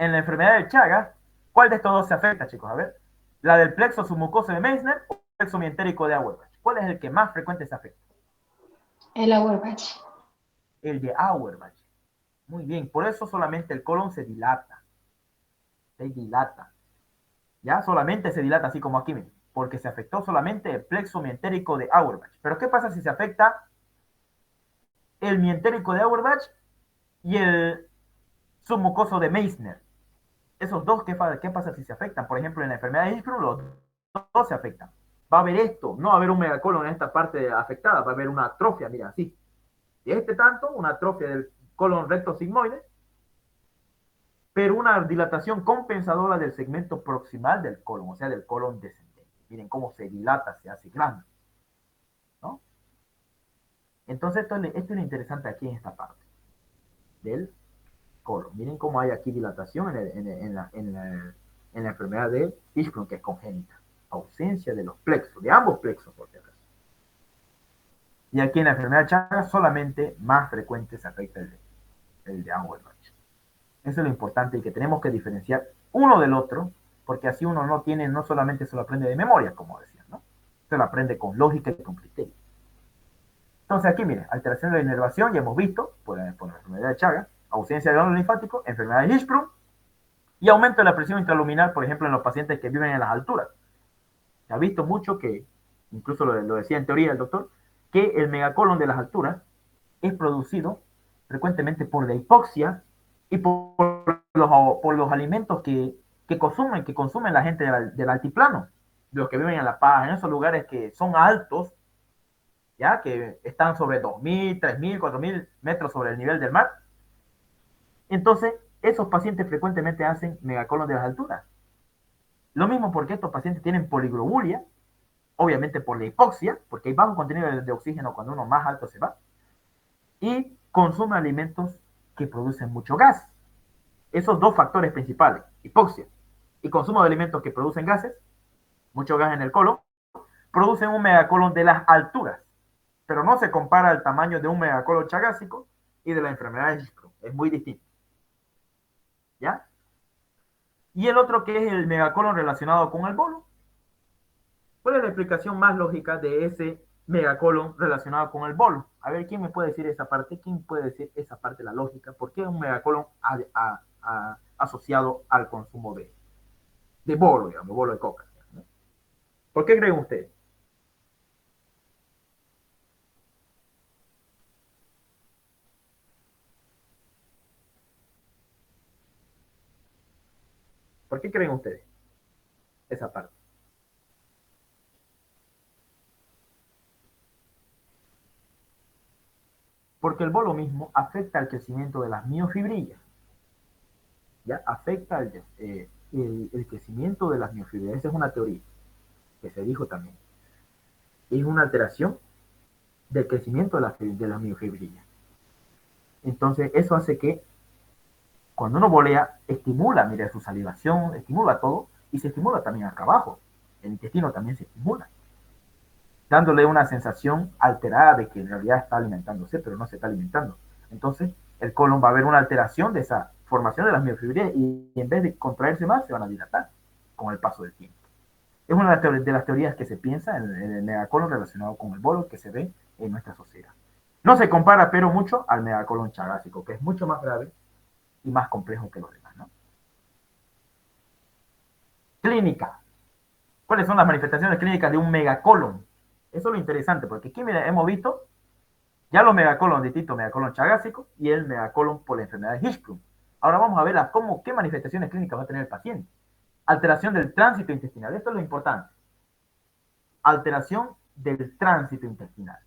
en la enfermedad de Chagas, ¿cuál de estos dos se afecta, chicos? A ver, ¿la del plexo submucoso de Meissner o el plexo mientérico de Auerbach? ¿Cuál es el que más frecuente se afecta? El Auerbach. El de Auerbach. Muy bien, por eso solamente el colon se dilata, ¿ya? Solamente se dilata, así como aquí, porque se afectó solamente el plexo mientérico de Auerbach. Pero ¿qué pasa si se afecta el mientérico de Auerbach y el submucoso de Meissner? Esos dos, ¿qué pasa si se afectan? Por ejemplo, en la enfermedad de Hirschsprung, los dos se afectan. Va a haber esto, no va a haber un megacolon en esta parte afectada, va a haber una atrofia, mira, así. Y este tanto, una atrofia del colon recto sigmoide, pero una dilatación compensadora del segmento proximal del colon, o sea, del colon descendente. Miren cómo se dilata, se hace grande, ¿no? Entonces, esto es lo interesante aquí en esta parte del colon. Miren cómo hay aquí dilatación en la enfermedad de Hirschsprung, que es congénita. Ausencia de los plexos, de ambos plexos, por si acaso. Y aquí en la enfermedad de Chagas solamente más frecuente se afecta el de Auerbach. Eso es lo importante y que tenemos que diferenciar uno del otro, porque así uno no solamente se lo aprende de memoria, como decía, ¿no? Se lo aprende con lógica y con criterio. Entonces aquí, miren, alteración de la inervación, ya hemos visto, por la enfermedad de Chagas, ausencia de órgano linfático, enfermedad de Hirschsprung, y aumento de la presión intraluminal, por ejemplo, en los pacientes que viven en las alturas. Se ha visto mucho que, incluso lo decía en teoría el doctor, que el megacolon de las alturas es producido frecuentemente por la hipoxia y por los alimentos que consumen la gente del altiplano, de los que viven en La Paz, en esos lugares que son altos, ya que están sobre 2.000, 3.000, 4.000 metros sobre el nivel del mar. Entonces, esos pacientes frecuentemente hacen megacolon de las alturas. Lo mismo porque estos pacientes tienen poliglobulia, obviamente por la hipoxia, porque hay bajo contenido de oxígeno cuando uno más alto se va, y consume alimentos que producen mucho gas. Esos dos factores principales, hipoxia y consumo de alimentos que producen gases, mucho gas en el colon, producen un megacolon de las alturas, pero no se compara el tamaño de un megacolon chagásico y de la enfermedad de Hirschsprung. Es muy distinto. ¿Ya? Y el otro que es el megacolon relacionado con el bolo. ¿Cuál es la explicación más lógica de ese megacolon relacionado con el bolo? A ver, ¿quién me puede decir esa parte? ¿Quién puede decir esa parte de la lógica? ¿Por qué un megacolon asociado al consumo de bolo, digamos, bolo de coca? ¿No? ¿Por qué creen ustedes? ¿Por qué creen ustedes esa parte? Porque el bolo mismo afecta al crecimiento de las miofibrillas, ¿ya? Afecta el crecimiento de las miofibrillas. Esa es una teoría que se dijo también. Es una alteración del crecimiento de las miofibrillas. Entonces, eso hace que cuando uno bolea, estimula, mira, su salivación, estimula todo, y se estimula también acá abajo. El intestino también se estimula, dándole una sensación alterada de que en realidad está alimentándose, pero no se está alimentando. Entonces, el colon va a haber una alteración de esa formación de las miofibrillas y en vez de contraerse más, se van a dilatar con el paso del tiempo. Es una de las teorías que se piensa en el megacolon relacionado con el bolo que se ve en nuestra sociedad. No se compara, pero mucho al megacolon chagásico, que es mucho más grave y más complejo que los demás, ¿no? Clínica. ¿Cuáles son las manifestaciones clínicas de un megacolon? Eso es lo interesante, porque aquí mira, hemos visto ya los megacolon distintos, megacolon chagásico y el megacolon por la enfermedad de Hirschsprung. Ahora vamos a ver qué manifestaciones clínicas va a tener el paciente. Alteración del tránsito intestinal. Esto es lo importante. Alteración del tránsito intestinal.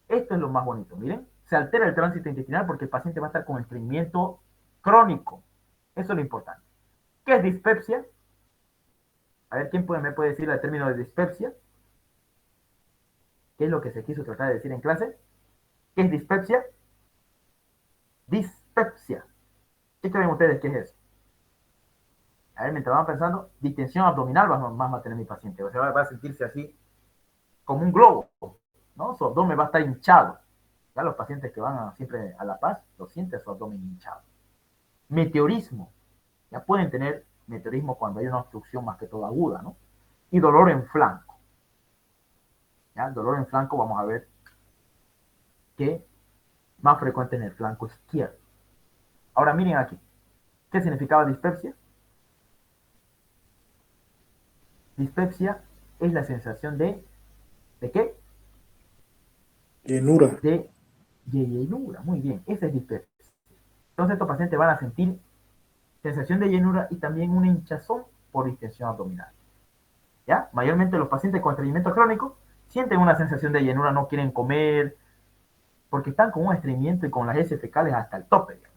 Esto es lo más bonito. Miren, se altera el tránsito intestinal porque el paciente va a estar con estreñimiento crónico. Eso es lo importante. ¿Qué es dispepsia? A ver, ¿quién me puede decir el término de dispepsia? ¿Qué es lo que se quiso tratar de decir en clase? ¿Qué es dispepsia? Dispepsia. ¿Qué creen ustedes que es eso? A ver, mientras van pensando, distensión abdominal más va a tener mi paciente. O sea, va a sentirse así como un globo, ¿no? Su abdomen va a estar hinchado. Ya los pacientes que van siempre a La Paz lo sienten su abdomen hinchado. Meteorismo. Ya pueden tener meteorismo cuando hay una obstrucción más que todo aguda, ¿no? Y dolor en flanco. ¿Ya? El dolor en flanco vamos a ver que más frecuente en el flanco izquierdo. Ahora miren aquí. ¿Qué significaba dispepsia? Dispepsia es la sensación ¿de qué? Llenura. De llenura. Muy bien, esa es dispepsia. Entonces estos pacientes van a sentir sensación de llenura y también una hinchazón por distensión abdominal. ¿Ya? Mayormente los pacientes con estreñimiento crónico sienten una sensación de llenura, no quieren comer, porque están con un estreñimiento y con las heces fecales hasta el tope. Digamos.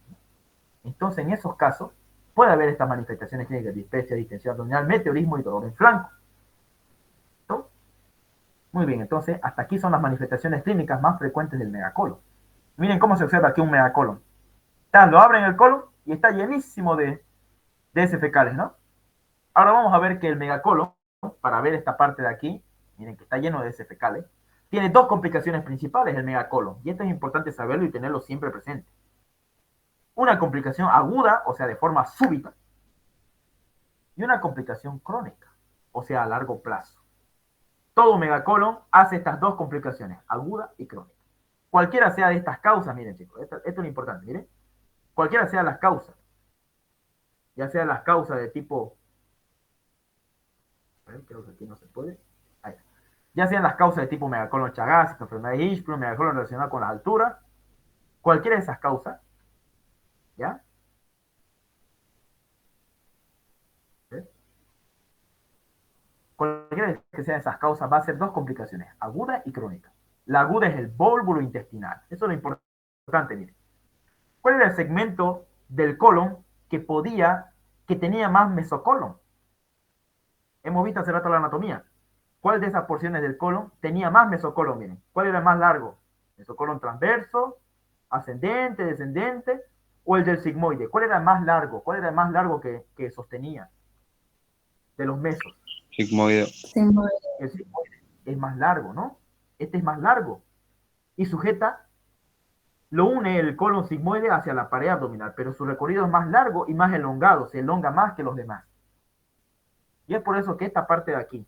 Entonces, en esos casos, puede haber estas manifestaciones clínicas: dispepsia, distensión abdominal, meteorismo y dolor en flanco. ¿No? Muy bien, entonces, hasta aquí son las manifestaciones clínicas más frecuentes del megacolon. Miren cómo se observa aquí un megacolon. Lo abren el colon y está llenísimo de heces fecales, ¿no? Ahora vamos a ver que el megacolon, para ver esta parte de aquí, miren que está lleno de heces fecales, tiene dos complicaciones principales el megacolon, y esto es importante saberlo y tenerlo siempre presente. Una complicación aguda, o sea, de forma súbita, y una complicación crónica, o sea, a largo plazo. Todo megacolon hace estas dos complicaciones, aguda y crónica. Cualquiera sea de estas causas, miren chicos, esto es lo importante, miren, cualquiera sea las causas, ya sea las causas de tipo, creo que aquí no se puede, ahí, ya sean las causas de tipo megacolon chagásico, enfermedad de Hirschsprung, megacolon relacionado con las alturas, cualquiera de esas causas, ¿ya? ¿Sí? Cualquiera que sean esas causas va a ser dos complicaciones, aguda y crónica. La aguda es el vólvulo intestinal, eso es lo importante, miren. ¿Cuál era el segmento del colon que tenía más mesocolon? Hemos visto hace rato la anatomía. ¿Cuál de esas porciones del colon tenía más mesocolon? Miren, ¿cuál era el más largo? ¿Mesocolon transverso, ascendente, descendente o el del sigmoide? ¿Cuál era el más largo? ¿Cuál era el más largo que sostenía de los mesos? Sigmoideo. El sigmoide es más largo, ¿no? Este es más largo y sujeta, lo une el colon sigmoide hacia la pared abdominal, pero su recorrido es más largo y más elongado, se elonga más que los demás. Y es por eso que esta parte de aquí,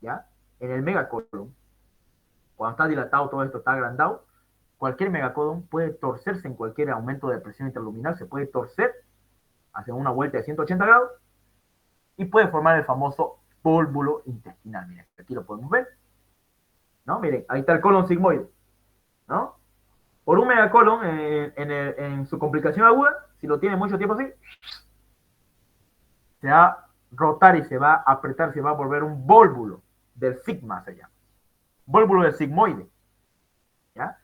¿ya? En el megacolon, cuando está dilatado todo esto, está agrandado, cualquier megacolon puede torcerse en cualquier aumento de presión intraluminal, se puede torcer hacia una vuelta de 180 grados y puede formar el famoso vólvulo intestinal. Miren, aquí lo podemos ver, ¿no? Miren, ahí está el colon sigmoide, ¿no? Por un megacolon en su complicación aguda, si lo tiene mucho tiempo así, se va a rotar y se va a apretar, se va a volver un vólvulo del sigma, se llama. Vólvulo del sigmoide, ¿ya?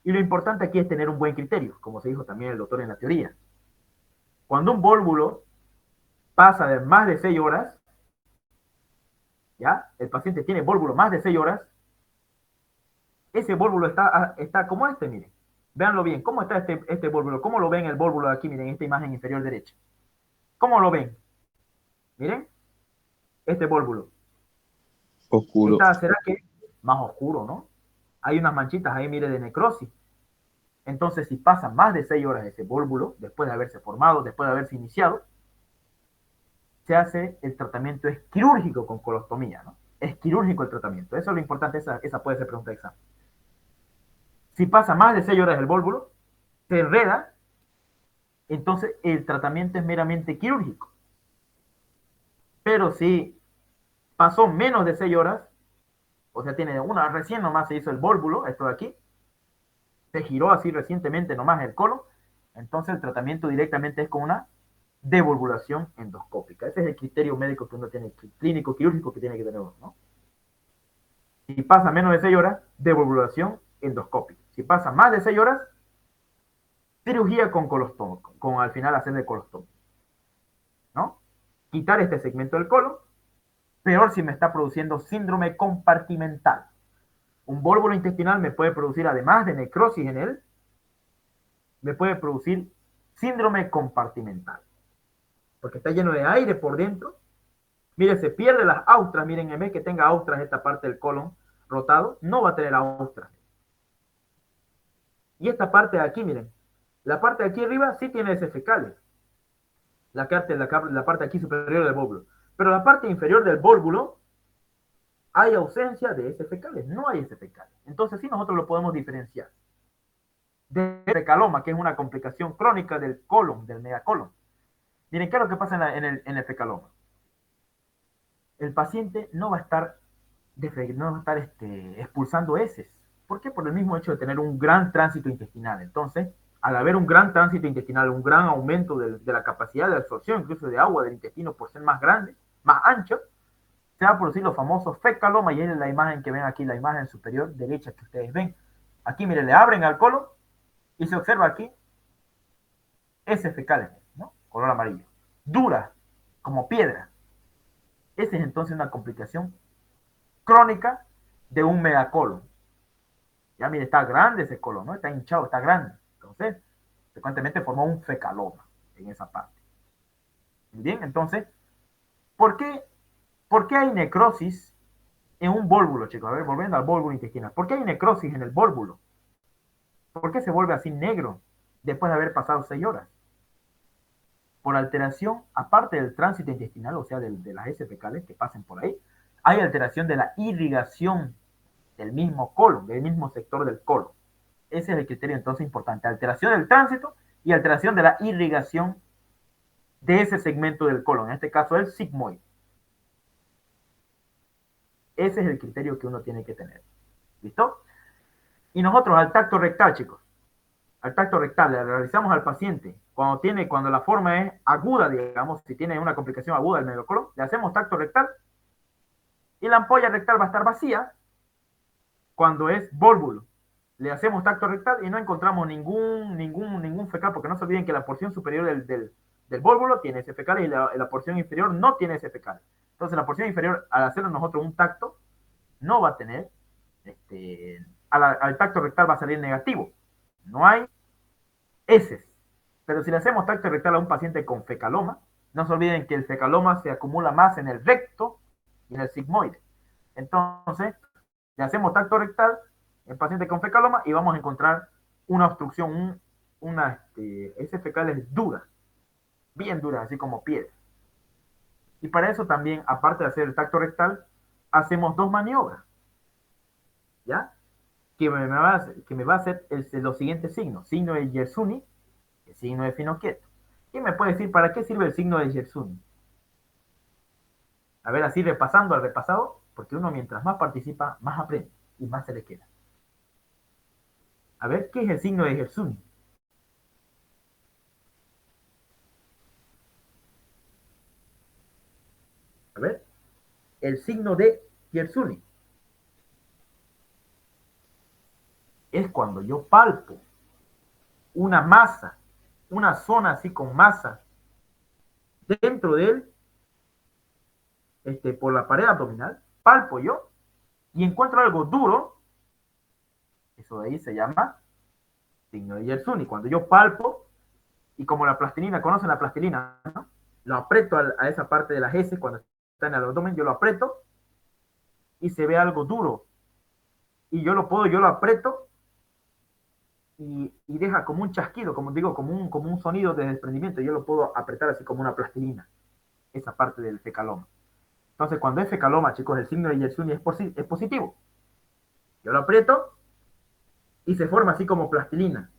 Y lo importante aquí es tener un buen criterio, como se dijo también el doctor en la teoría. Cuando un vólvulo pasa de más de 6 horas, ¿ya? El paciente tiene vólvulo más de 6 horas, ese vólvulo está como este, miren. Véanlo bien, ¿cómo está este vólvulo? ¿Cómo lo ven el vólvulo de aquí? Miren, esta imagen inferior derecha. ¿Cómo lo ven? Miren, este vólvulo. Oscuro. ¿Será que más oscuro, no? Hay unas manchitas ahí, mire, de necrosis. Entonces, si pasa más de 6 horas ese vólvulo, después de haberse formado, después de haberse iniciado, se hace el tratamiento, es quirúrgico con colostomía, ¿no? Es quirúrgico el tratamiento. Eso es lo importante, esa puede ser pregunta de examen. Si pasa más de 6 horas el vólvulo, se enreda, entonces el tratamiento es meramente quirúrgico. Pero si pasó menos de 6 horas, o sea, tiene recién nomás se hizo el vólvulo, esto de aquí, se giró así recientemente nomás el colon, entonces el tratamiento directamente es con una devolvulación endoscópica. Ese es el criterio médico que uno tiene, clínico, quirúrgico que tiene que tener uno, ¿no? Si pasa menos de 6 horas, devolvulación endoscópica. Si pasa más de 6 horas, cirugía con colostomía, con al final hacerle colostomía, ¿no? Quitar este segmento del colon, peor si me está produciendo síndrome compartimental. Un vólvulo intestinal me puede producir, además de necrosis en él, me puede producir síndrome compartimental, porque está lleno de aire por dentro. Mire, se pierde las austras. Miren, en vez que tenga austras esta parte del colon rotado, no va a tener austras. Y esta parte de aquí, miren, la parte de aquí arriba sí tiene heces fecales, la parte aquí superior del vólvulo. Pero la parte inferior del vólvulo hay ausencia de heces fecales, no hay heces fecales. Entonces sí nosotros lo podemos diferenciar de fecaloma, que es una complicación crónica del colon, del megacolon. Miren, ¿qué es lo que pasa en el fecaloma? El paciente no va a estar, expulsando heces. ¿Por qué? Por el mismo hecho de tener un gran tránsito intestinal. Entonces, al haber un gran tránsito intestinal, un gran aumento de la capacidad de absorción, incluso de agua del intestino por ser más grande, más ancho, se va a producir los famosos fecalomas, y es la imagen que ven aquí, la imagen superior derecha que ustedes ven. Aquí, miren, le abren al colon y se observa aquí heces fecales, ¿no? Color amarillo. Dura, como piedra. Esa es entonces una complicación crónica de un megacolon. Ya mire, está grande ese colon, ¿no? Está hinchado, está grande. Entonces, frecuentemente formó un fecaloma en esa parte. Bien, entonces, ¿por qué hay necrosis en un vólvulo, chicos? A ver, volviendo al vólvulo intestinal. ¿Por qué hay necrosis en el vólvulo? ¿Por qué se vuelve así negro después de haber pasado 6 horas? Por alteración, aparte del tránsito intestinal, o sea, de las heces fecales que pasen por ahí, hay alteración de la irrigación del mismo colon, del mismo sector del colon. Ese es el criterio entonces importante. Alteración del tránsito y alteración de la irrigación de ese segmento del colon, en este caso el sigmoide. Ese es el criterio que uno tiene que tener. ¿Listo? Y nosotros al tacto rectal, chicos, al tacto rectal le realizamos al paciente cuando la forma es aguda, digamos, si tiene una complicación aguda del megacolon, le hacemos tacto rectal y la ampolla rectal va a estar vacía cuando es vólvulo. Le hacemos tacto rectal y no encontramos ningún fecal, porque no se olviden que la porción superior del vólvulo tiene ese fecal y la porción inferior no tiene ese fecal. Entonces la porción inferior, al hacer nosotros un tacto, no va a tener, al tacto rectal va a salir negativo. No hay heces. Pero si le hacemos tacto rectal a un paciente con fecaloma, no se olviden que el fecaloma se acumula más en el recto y en el sigmoide. Entonces, le hacemos tacto rectal en paciente con fecaloma y vamos a encontrar una obstrucción, heces fecales duras, bien duras, así como piedra. Y para eso también, aparte de hacer el tacto rectal, hacemos 2 maniobras, ¿ya? Que me va a hacer los siguientes signos. Signo de Yersuni, el signo de Finoquieto. ¿Quién me puede decir para qué sirve el signo de Yersuni? A ver, así repasando al repasado, porque uno mientras más participa, más aprende y más se le queda. A ver, ¿qué es el signo de Yersuni? A ver, el signo de Yersuni es cuando yo palpo una masa, una zona así con masa dentro de él, por la pared abdominal, palpo yo y encuentro algo duro. Eso de ahí se llama signo de Yersuni. Cuando yo palpo y como la plastilina, ¿conocen la plastilina, no? Lo aprieto a esa parte de las heces cuando está en el abdomen, yo lo aprieto y se ve algo duro. Y yo lo aprieto y deja como un chasquido, como digo, como un sonido de desprendimiento. Yo lo puedo apretar así como una plastilina, esa parte del fecaloma. Entonces, cuando es fecaloma, chicos, el signo de Yersuni es positivo. Yo lo aprieto y se forma así como plastilina.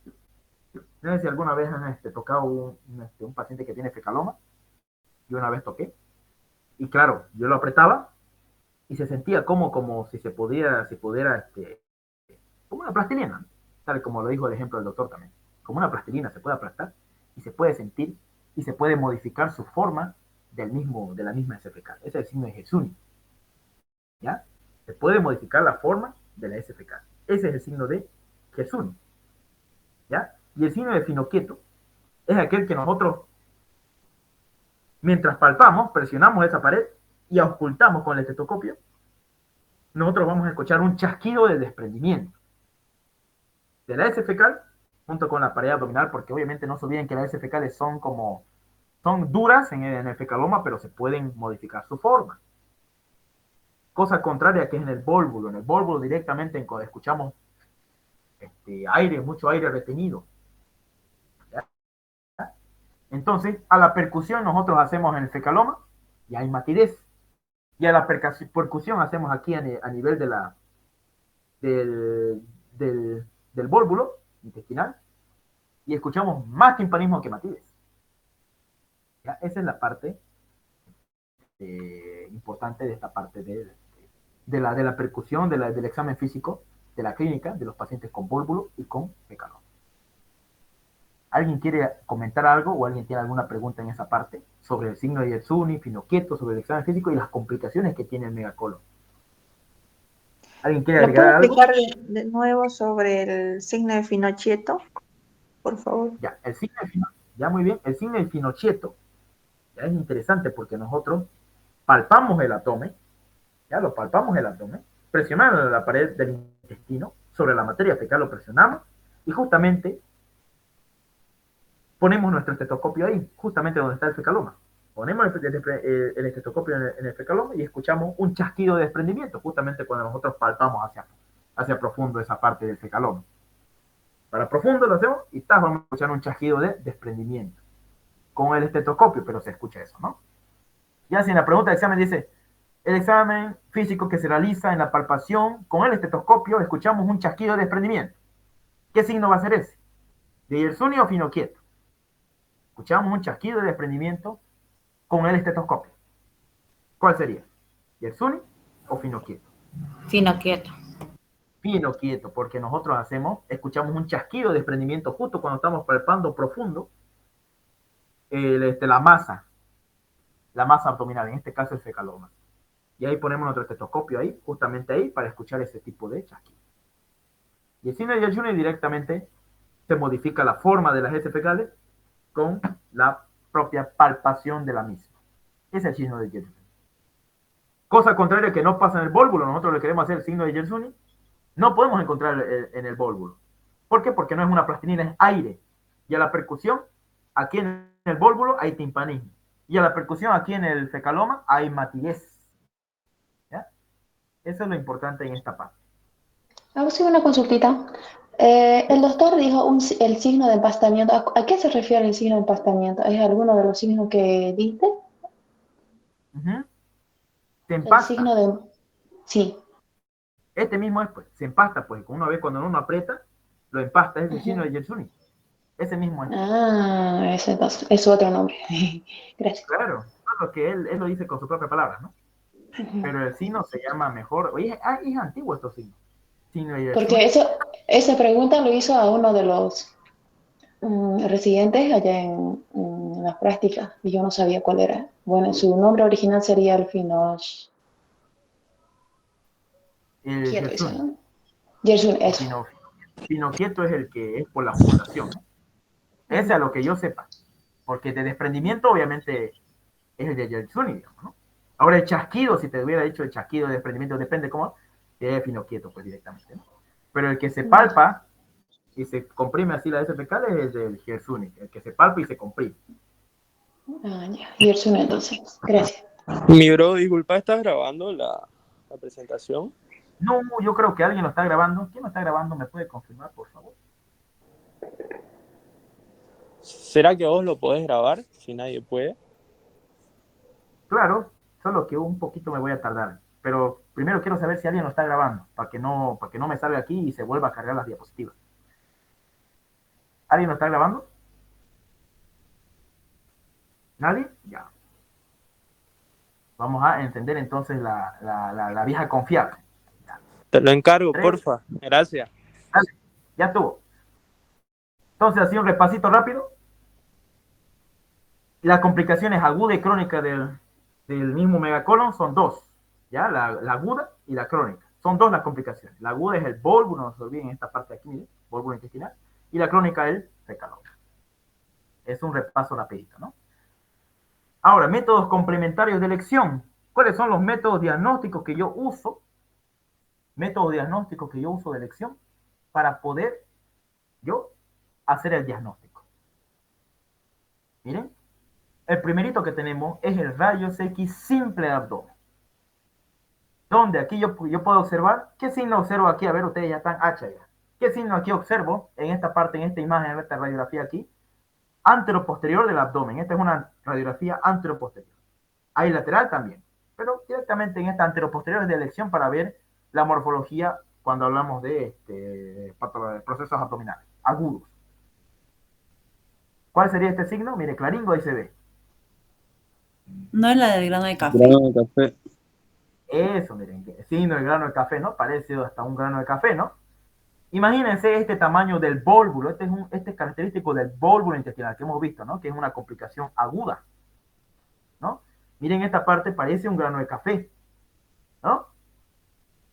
No sé si alguna vez han tocado un paciente que tiene fecaloma. Yo una vez toqué. Y claro, yo lo apretaba y se sentía como si se pudiera, como una plastilina, tal como lo dijo el ejemplo del doctor también. Como una plastilina se puede aplastar y se puede sentir y se puede modificar su forma de la misma heces fecal. Ese es el signo de Yersuni. ¿Ya? Se puede modificar la forma de la heces fecal. Ese es el signo de Yersuni. ¿Ya? Y el signo de Finoquieto es aquel que nosotros, mientras palpamos, presionamos esa pared y auscultamos con el estetoscopio, nosotros vamos a escuchar un chasquido de desprendimiento de la heces fecal junto con la pared abdominal, porque obviamente no se olviden que las heces fecales son duras en el fecaloma, pero se pueden modificar su forma. Cosa contraria que es en el vólvulo. En el vólvulo directamente escuchamos mucho aire retenido. ¿Ya? Entonces, a la percusión nosotros hacemos en el fecaloma y hay matidez. Y a la percusión hacemos aquí a nivel de del, del vólvulo intestinal y escuchamos más timpanismo que matidez. ¿Ya? Esa es la parte importante de esta parte de la percusión, del examen físico, de la clínica de los pacientes con vólvulo y con fecaloma. ¿Alguien quiere comentar algo o alguien tiene alguna pregunta en esa parte sobre el signo de Yersuni, Finochieto, sobre el examen físico y las complicaciones que tiene el megacolon? ¿Alguien quiere ¿Lo puede agregar algo? explicar de nuevo sobre el signo de Finochieto, por favor? Ya, el signo de ya muy bien, el signo de Finochieto ya es interesante porque nosotros palpamos el abdomen, ya lo palpamos el abdomen, presionamos la pared del intestino sobre la materia fecal, lo presionamos y justamente ponemos nuestro estetoscopio ahí, justamente donde está el fecaloma. Ponemos el estetoscopio en el fecaloma y escuchamos un chasquido de desprendimiento, justamente cuando nosotros palpamos hacia profundo esa parte del fecaloma. Para profundo lo hacemos y vamos a escuchar un chasquido de desprendimiento con el estetoscopio, pero se escucha eso, ¿no? Ya si en la pregunta de examen dice, el examen físico que se realiza en la palpación con el estetoscopio, escuchamos un chasquido de desprendimiento. ¿Qué signo va a ser ese? ¿De Yersuni o Finochieto? Escuchamos un chasquido de desprendimiento con el estetoscopio. ¿Cuál sería? ¿Yersuni o Finochieto? Finochieto. Finochieto, porque nosotros escuchamos un chasquido de desprendimiento justo cuando estamos palpando profundo la masa abdominal, en este caso el fecaloma. Y ahí ponemos nuestro estetoscopio ahí, justamente ahí, para escuchar ese tipo de chasquido. Y el signo de Yersuni directamente se modifica la forma de las heces fecales con la propia palpación de la misma. Ese es el signo de Yersuni. Cosa contraria que no pasa en el vólvulo, nosotros le queremos hacer el signo de Yersuni, no podemos encontrar en el vólvulo. ¿Por qué? Porque no es una plastinina, es aire. Y a la percusión, aquí en el vólvulo hay timpanismo. Y a la percusión, aquí en el fecaloma, hay matidez. ¿Ya? Eso es lo importante en esta parte. Hago sí una consultita. El doctor dijo el signo de empastamiento. ¿A qué se refiere el signo de empastamiento? ¿Es alguno de los signos que diste? Se El empasta. signo de... Sí. Este mismo es, pues, se empasta, pues, una vez cuando uno aprieta, lo empasta, es el signo de Yersuni. Ese mismo es. Ah, ese es otro nombre. Gracias. Claro, lo que él lo dice con sus propias palabras, ¿no? Pero el signo se llama mejor, oye, es antiguo estos signos. Signo de Yersuni. Porque esa pregunta lo hizo a uno de los residentes allá en las prácticas y yo no sabía cuál era. Bueno, su nombre original sería el Finoch. Quieto, dice, Yersuni. ¿no? Yersun, eso. Finochieto es el que es por la fundación, ¿no? Ese a lo que yo sepa. Porque de desprendimiento, obviamente, es el de Yersuni, digamos, ¿no? Ahora el chasquido, si te hubiera dicho el chasquido de desprendimiento, depende cómo, es Finochieto, pues directamente, ¿no? Pero el que se palpa y se comprime así la S fecal es el del Yersuni, el que se palpa y se comprime. Ah, ya. Yersun, entonces. Gracias. Mi bro, disculpa, ¿estás grabando la presentación? No, yo creo que alguien lo está grabando. ¿Quién lo está grabando? ¿Me puede confirmar, por favor? ¿Será que vos lo podés grabar si nadie puede? Claro, solo que un poquito me voy a tardar. Pero primero quiero saber si alguien lo está grabando, para que no me salga aquí y se vuelva a cargar las diapositivas. ¿Alguien lo está grabando? ¿Nadie? Ya. Vamos a encender entonces la vieja confiable. Ya. Te lo encargo, 3, porfa. Gracias. dale, ya estuvo. Entonces, así un repasito rápido. Las complicaciones aguda y crónica del mismo megacolon son dos. ¿Ya? La aguda y la crónica. Son dos las complicaciones. La aguda es el vólvulo, no se olviden esta parte de aquí, miren, vólvulo intestinal. Y la crónica es el fecaloma. Es un repaso rapidito, ¿no? Ahora, métodos complementarios de elección. ¿Cuáles son los métodos diagnósticos que yo uso? Métodos diagnósticos que yo uso de elección para poder yo hacer el diagnóstico. Miren, el primerito que tenemos es el rayos X simple de abdomen. Donde aquí yo puedo observar, ¿qué signo observo aquí? A ver, ustedes ya están H ya. ¿Qué signo aquí observo en esta parte, en esta imagen, en esta radiografía aquí? anteroposterior del abdomen. Esta es una radiografía anteroposterior. Hay lateral también, pero directamente en esta anteroposterior es de elección para ver la morfología cuando hablamos de procesos abdominales agudos. ¿Cuál sería este signo? Mire, claringo ahí se ve. No es la del grano de café. Grano de café. Eso, miren, el signo del grano de café, ¿no? Parece hasta un grano de café, ¿no? Imagínense este tamaño del vólvulo. Este es característico del vólvulo intestinal que hemos visto, ¿no? Que es una complicación aguda, ¿no? Miren, esta parte parece un grano de café, ¿no?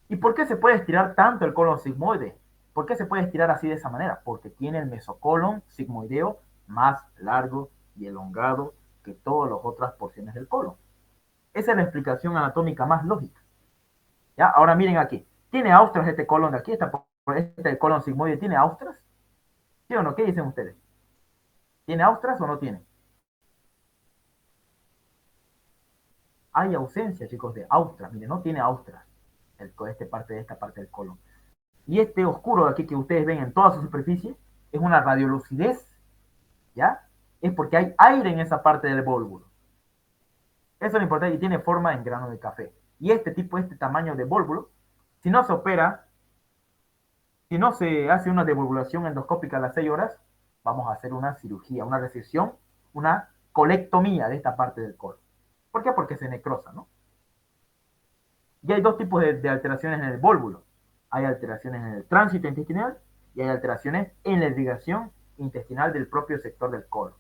¿Y por qué se puede estirar tanto el colon sigmoide? ¿Por qué se puede estirar así de esa manera? Porque tiene el mesocolon sigmoideo más largo y elongado que todas las otras porciones del colon. Esa es la explicación anatómica más lógica. ¿Ya? Ahora miren aquí. ¿Tiene austras este colon de aquí? Este colon sigmoide tiene austras. ¿Sí o no? ¿Qué dicen ustedes? ¿Tiene austras o no tiene? Hay ausencia, chicos, de austras. Miren, no tiene austras esta parte del colon. Y este oscuro de aquí que ustedes ven en toda su superficie es una radiolucidez, ¿ya? Es porque hay aire en esa parte del vólvulo. Eso es lo importante y tiene forma en grano de café. Y este tamaño de vólvulo, si no se opera, si no se hace una devolvulación endoscópica a las 6 horas, vamos a hacer una cirugía, una resección, una colectomía de esta parte del colon. ¿Por qué? Porque se necrosa, ¿no? Y hay dos tipos de alteraciones en el vólvulo. Hay alteraciones en el tránsito intestinal y hay alteraciones en la irrigación intestinal del propio sector del colon.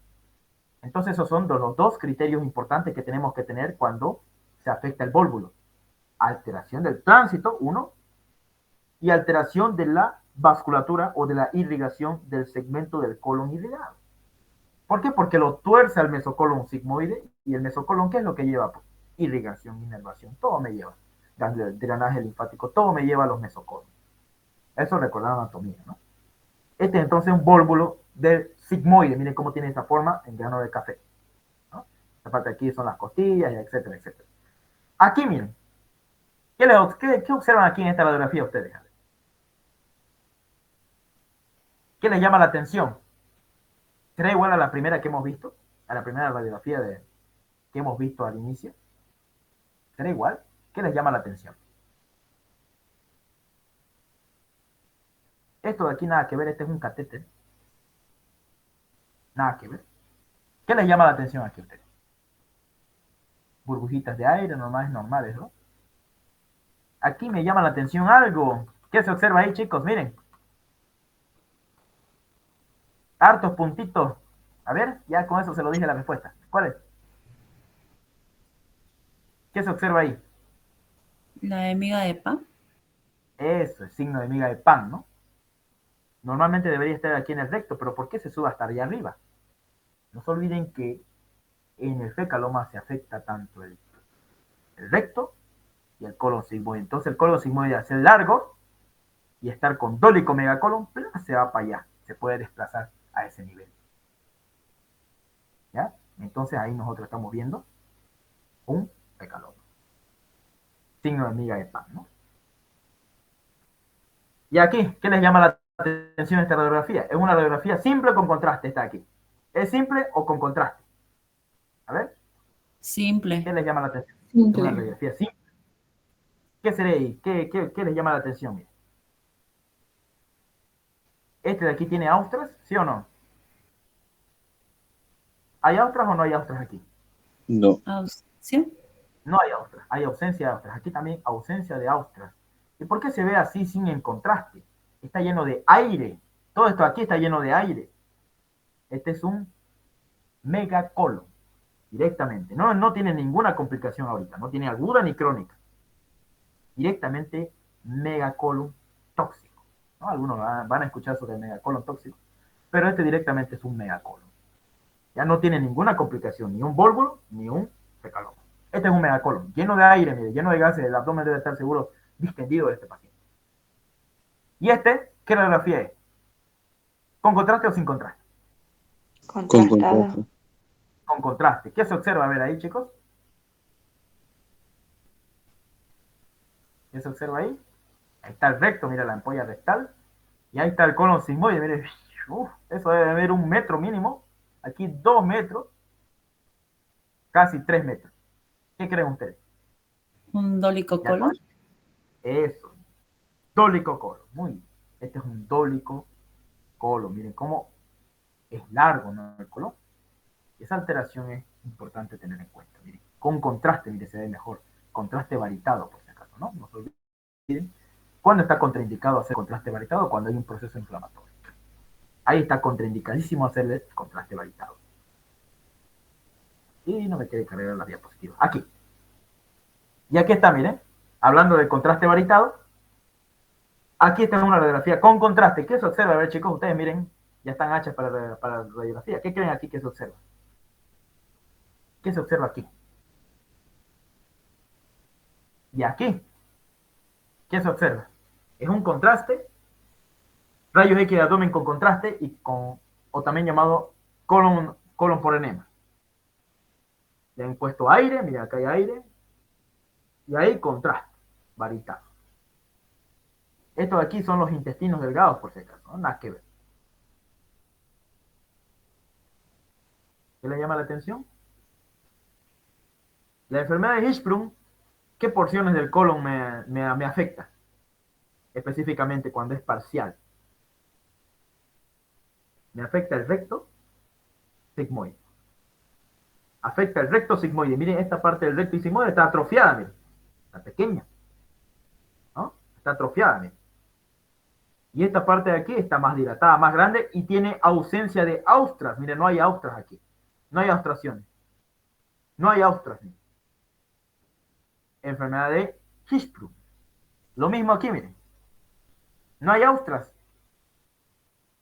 Entonces esos son los dos criterios importantes que tenemos que tener cuando se afecta el vólvulo. Alteración del tránsito, uno, y alteración de la vasculatura o de la irrigación del segmento del colon irrigado. ¿Por qué? Porque lo tuerce al mesocolon sigmoide y el mesocolon, ¿qué es lo que lleva? Pues, irrigación, inervación, todo me lleva. Drenaje linfático, todo me lleva a los mesocolos. Eso recordar anatomía, ¿no? Este es entonces un vólvulo del sigmoide. Miren cómo tiene esta forma en grano de café, ¿no? Esta parte de aquí son las costillas, etcétera, etcétera. Aquí, miren. ¿Qué observan aquí en esta radiografía ustedes? ¿Qué les llama la atención? ¿Será igual a la primera que hemos visto? A la primera radiografía que hemos visto al inicio. ¿Será igual? ¿Qué les llama la atención? Esto de aquí nada que ver, este es un catéter. Nada que ver. ¿Qué les llama la atención aquí a ustedes? Burbujitas de aire, normales, ¿no? Aquí me llama la atención algo. ¿Qué se observa ahí, chicos? Miren. Hartos puntitos. A ver, ya con eso se lo dije la respuesta. ¿Cuál es? ¿Qué se observa ahí? La de miga de pan. Eso, el signo de miga de pan, ¿no? Normalmente debería estar aquí en el recto, pero ¿por qué se sube hasta allá arriba? No se olviden que en el fecaloma se afecta tanto el recto y el colon sigmoide. Entonces el colon sigmoide al ser largo y estar con dólico megacolon, se va para allá, se puede desplazar a ese nivel. ¿Ya? Entonces ahí nosotros estamos viendo un fecaloma. Signo de miga de pan, ¿no? Y aquí, ¿qué les llama la atención a esta radiografía? Es una radiografía simple o con contraste, está aquí. ¿Es simple o con contraste? A ver. Simple. ¿Qué les llama la atención? Simple. Una radiografía simple. ¿Qué sería ahí? ¿Qué les llama la atención? Mira. ¿Este de aquí tiene austras? ¿Sí o no? ¿Hay austras o no hay austras aquí? No. ¿Ausencia? No hay austras, hay ausencia de austras. Aquí también ausencia de austras. ¿Y por qué se ve así sin el contraste? Está lleno de aire. Todo esto aquí está lleno de aire. Este es un megacolon. Directamente. No tiene ninguna complicación ahorita. No tiene aguda ni crónica. Directamente megacolon tóxico, ¿no? Algunos van a escuchar sobre el megacolon tóxico, pero este directamente es un megacolon. Ya no tiene ninguna complicación, ni un vólvulo, ni un fecaloma. Este es un megacolon, lleno de aire, mire, lleno de gases, el abdomen debe estar seguro distendido de este paciente. ¿Y este qué radiografía es? ¿Con contraste o sin contraste? Con Contrastada. contraste. Con contraste. ¿Qué se observa? A ver ahí, chicos. ¿Qué se observa ahí? Ahí está el recto, mira la ampolla rectal. Y ahí está el colon sigmoide, mire. Eso debe medir 1 metro mínimo. Aquí 2 metros, casi 3 metros. ¿Qué creen ustedes? Un dólico Ya colon. eso. Dólico colon. Muy bien. Este es un dólico colon. Miren cómo es largo, ¿no? El colon. Esa alteración es importante tener en cuenta. Miren, con contraste, miren, se ve mejor. Contraste varitado, por si acaso, ¿no? No se olviden. ¿Cuándo está contraindicado hacer contraste varitado? Cuando hay un proceso inflamatorio. Ahí está contraindicadísimo hacerle contraste varitado. Y no me quiere cargar las diapositivas. Aquí. Y aquí está, miren. Hablando de contraste varitado. Aquí está una radiografía con contraste. ¿Qué se observa? A ver, chicos, ustedes miren. Ya están hechas para la radiografía. ¿Qué creen aquí que se observa? ¿Qué se observa aquí? Y aquí. ¿Qué se observa? Es un contraste. Rayos X de abdomen con contraste y con, o también llamado colon por enema. Le han puesto aire, mira acá hay aire, y ahí contraste, varitado. Estos de aquí son los intestinos delgados, por si acaso, ¿no? Nada que ver. ¿Qué le llama la atención? La enfermedad de Hirschsprung, ¿qué porciones del colon me afecta? Específicamente cuando es parcial. Me afecta el recto sigmoide. Afecta el recto sigmoide. Miren, esta parte del recto sigmoide está atrofiada, miren. Está pequeña. ¿No? Está atrofiada, miren. Y esta parte de aquí está más dilatada, más grande y tiene ausencia de austras. Miren, no hay austras aquí. No hay austraciones. No hay austras. Miren. Enfermedad de Hirschsprung. Lo mismo aquí, miren. No hay austras.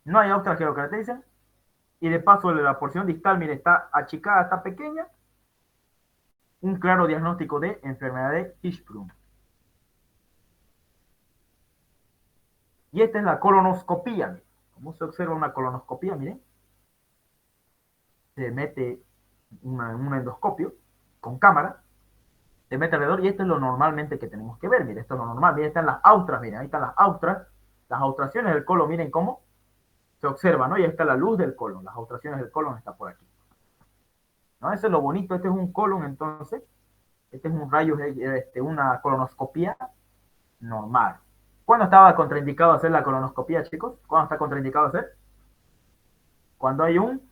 No hay austras que lo caracterizan. Y de paso la porción distal, mire, está achicada, está pequeña. Un claro diagnóstico de enfermedad de Hirschsprung. Y esta es la colonoscopía. Miren. ¿Cómo se observa una colonoscopía? Miren. Se mete un endoscopio con cámara, se mete alrededor y esto es lo normalmente que tenemos que ver. Miren, esto es lo normal. Miren, están las austras, miren, ahí están las austras. Las austraciones del colon, miren cómo se observa, ¿no? Y ahí está la luz del colon. Las austraciones del colon están por aquí. ¿No? Eso es lo bonito. Este es un colon, entonces. Este es un rayo, una colonoscopía normal. ¿Cuándo estaba contraindicado hacer la colonoscopía, chicos? ¿Cuándo está contraindicado hacer? Cuando hay un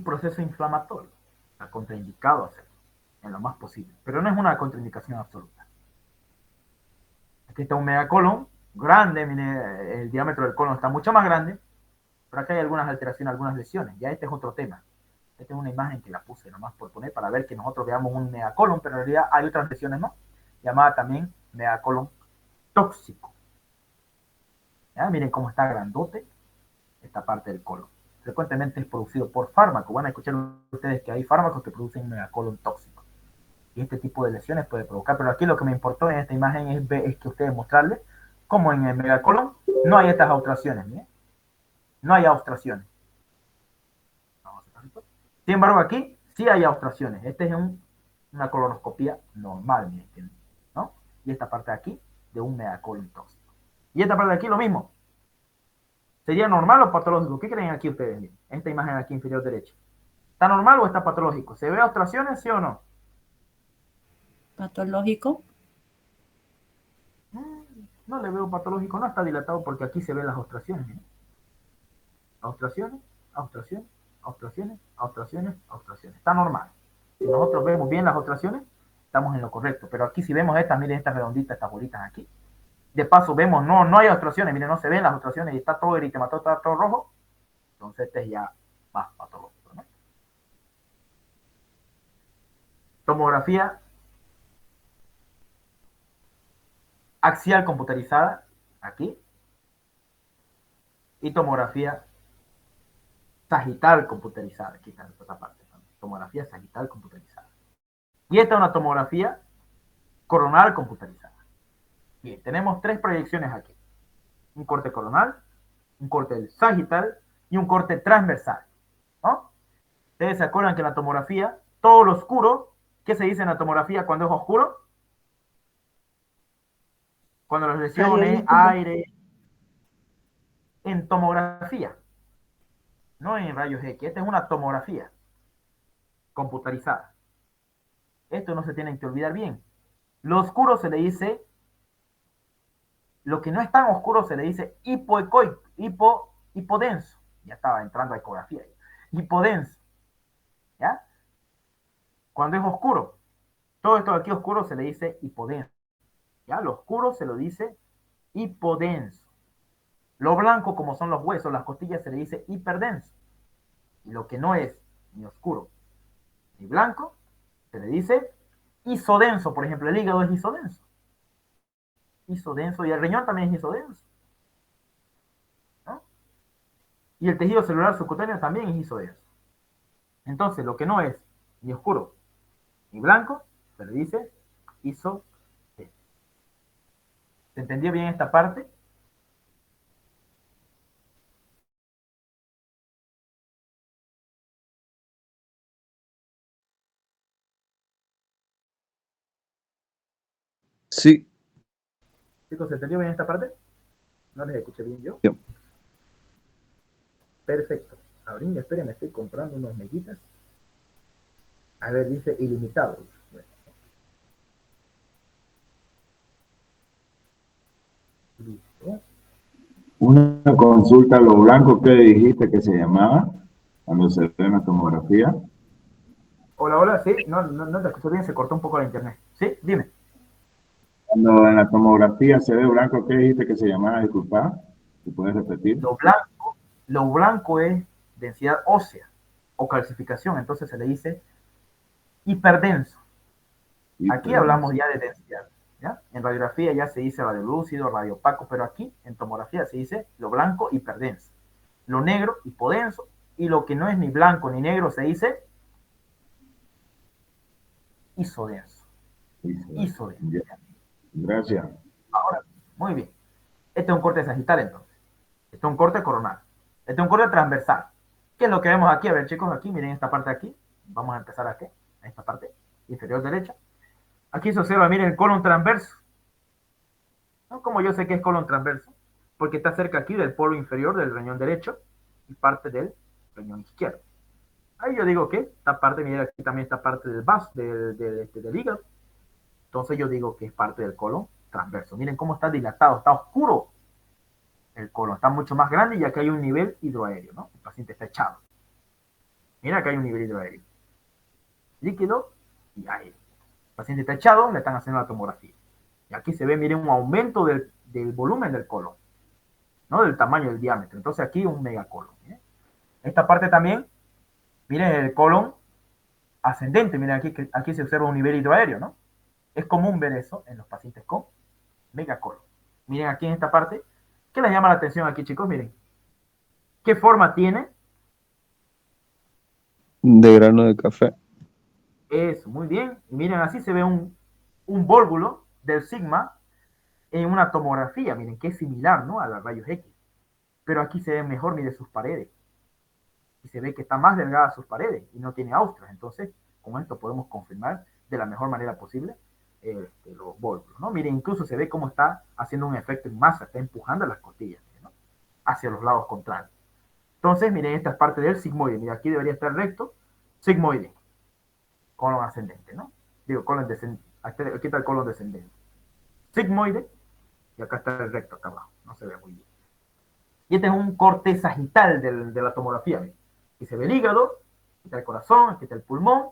proceso inflamatorio. Está contraindicado hacer en lo más posible. Pero no es una contraindicación absoluta. Aquí está un megacolon grande, mire, el diámetro del colon está mucho más grande, pero acá hay algunas alteraciones, algunas lesiones. Ya este es otro tema. Esta es una imagen que la puse nomás por poner para ver que nosotros veamos un megacolon, pero en realidad hay otras lesiones más, llamada también megacolon tóxico. ¿Ya? Miren cómo está grandote esta parte del colon. Frecuentemente es producido por fármacos. Van a escuchar ustedes que hay fármacos que producen megacolon tóxico. Y este tipo de lesiones puede provocar. Pero aquí lo que me importó en esta imagen es que ustedes mostrarles cómo en el megacolon no hay estas austraciones. ¿Bien? No hay austraciones. Sin embargo, aquí sí hay austraciones. Este es una colonoscopía normal, miren, ¿no? Y esta parte de aquí de un megacolon tóxico. Y esta parte de aquí lo mismo. ¿Sería normal o patológico? ¿Qué creen aquí ustedes? Miren, esta imagen aquí inferior derecha. ¿Está normal o está patológico? ¿Se ve austraciones, sí o no? Patológico. No le veo patológico, no está dilatado porque aquí se ven las austraciones. ¿Eh? Austraciones, austraciones, austraciones, austraciones, austraciones. Está normal. Si nosotros vemos bien las austraciones, estamos en lo correcto. Pero aquí si vemos estas, miren estas redonditas, estas bolitas aquí. De paso vemos, no hay austraciones, miren, no se ven las austraciones y está todo eritemato, está todo rojo. Entonces este es ya más patológico, ¿no? Tomografía axial computarizada, aquí. Y tomografía sagital computarizada, aquí está esta parte. Tomografía sagital computarizada. Y esta es una tomografía coronal computarizada. Bien, tenemos tres proyecciones aquí. Un corte coronal, un corte sagital y un corte transversal. ¿No? Ustedes se acuerdan que en la tomografía, todo lo oscuro, ¿qué se dice en la tomografía cuando es oscuro? Cuando las lesiones, aire, en tomografía, no en rayos X. Esta es una tomografía computarizada. Esto no se tienen que olvidar bien. Lo oscuro se le dice, lo que no es tan oscuro se le dice hipodenso. Ya estaba entrando a ecografía. Hipodenso. ¿Ya? Cuando es oscuro, todo esto de aquí oscuro se le dice hipodenso. ¿Ya? Lo oscuro se lo dice hipodenso. Lo blanco, como son los huesos, las costillas, se le dice hiperdenso. Y lo que no es ni oscuro ni blanco, se le dice isodenso. Por ejemplo, el hígado es isodenso. Isodenso, y el riñón también es isodenso, ¿no? Y el tejido celular subcutáneo también es isodenso. Entonces, lo que no es ni oscuro ni blanco, se le dice isodenso. ¿Se entendió bien esta parte? Sí. Chicos, ¿se entendió bien esta parte? ¿No les escuché bien yo? Sí. Perfecto. Ahorita, esperen, estoy comprando unos meguitas. A ver, dice ilimitado. Bueno. Listo. Una consulta, lo blanco que dijiste que se llamaba cuando se ve en la tomografía. Hola, hola, sí, no te escucho bien, se cortó un poco la internet. Sí, dime. Cuando en la tomografía se ve blanco, ¿qué dijiste que se llamaba? Disculpa, ¿te puedes repetir? Lo blanco es densidad ósea o calcificación, entonces se le dice hiperdenso. Aquí hablamos ya de densidad, ¿ya? En radiografía ya se dice radiolúcido, radiopaco, pero aquí en tomografía se dice lo blanco hiperdenso, lo negro hipodenso, y lo que no es ni blanco ni negro se dice isodenso. Isodenso. Gracias. Ahora, muy bien. Este es un corte sagital entonces. Este es un corte coronal. Este es un corte transversal. ¿Qué es lo que vemos aquí? A ver, chicos, aquí, miren esta parte de aquí. Vamos a empezar aquí, en esta parte inferior derecha. Aquí se observa, miren, el colon transverso. ¿No? Como yo sé que es colon transverso, porque está cerca aquí del polo inferior del riñón derecho y parte del riñón izquierdo. Ahí yo digo que esta parte, miren, aquí también está parte del vaso, del hígado. Entonces yo digo que es parte del colon transverso. Miren cómo está dilatado, está oscuro el colon, está mucho más grande y aquí hay un nivel hidroaéreo, ¿no? El paciente está echado. Mira que hay un nivel hidroaéreo. Líquido y aire. El paciente está echado, le están haciendo la tomografía. Y aquí se ve, miren, un aumento del volumen del colon, ¿no? Del tamaño, del diámetro. Entonces aquí un megacolon. ¿Eh? Esta parte también, miren el colon ascendente. Miren aquí se observa un nivel hidroaéreo, ¿no? Es común ver eso en los pacientes con megacolon. Miren aquí en esta parte, ¿qué les llama la atención aquí, chicos? Miren, ¿qué forma tiene? De grano de café. Eso, muy bien. Y miren, así se ve un vólvulo del sigma en una tomografía. Miren, que es similar, ¿no? A los rayos X. Pero aquí se ve mejor, miren sus paredes. Y se ve que está más delgada sus paredes y no tiene austras. Entonces, con esto podemos confirmar de la mejor manera posible los vólvulos, ¿no? Miren, incluso se ve cómo está haciendo un efecto en masa, está empujando las costillas, ¿no? Hacia los lados contrarios. Entonces, miren, esta es parte del sigmoide. Mira, aquí debería estar recto, sigmoide, colon ascendente, ¿no? Digo, colon descendente. Aquí está el colon descendente. Sigmoide, y acá está el recto, acá abajo. No se ve muy bien. Y este es un corte sagital de la tomografía. ¿Miren? Aquí se ve el hígado, aquí está el corazón, aquí está el pulmón.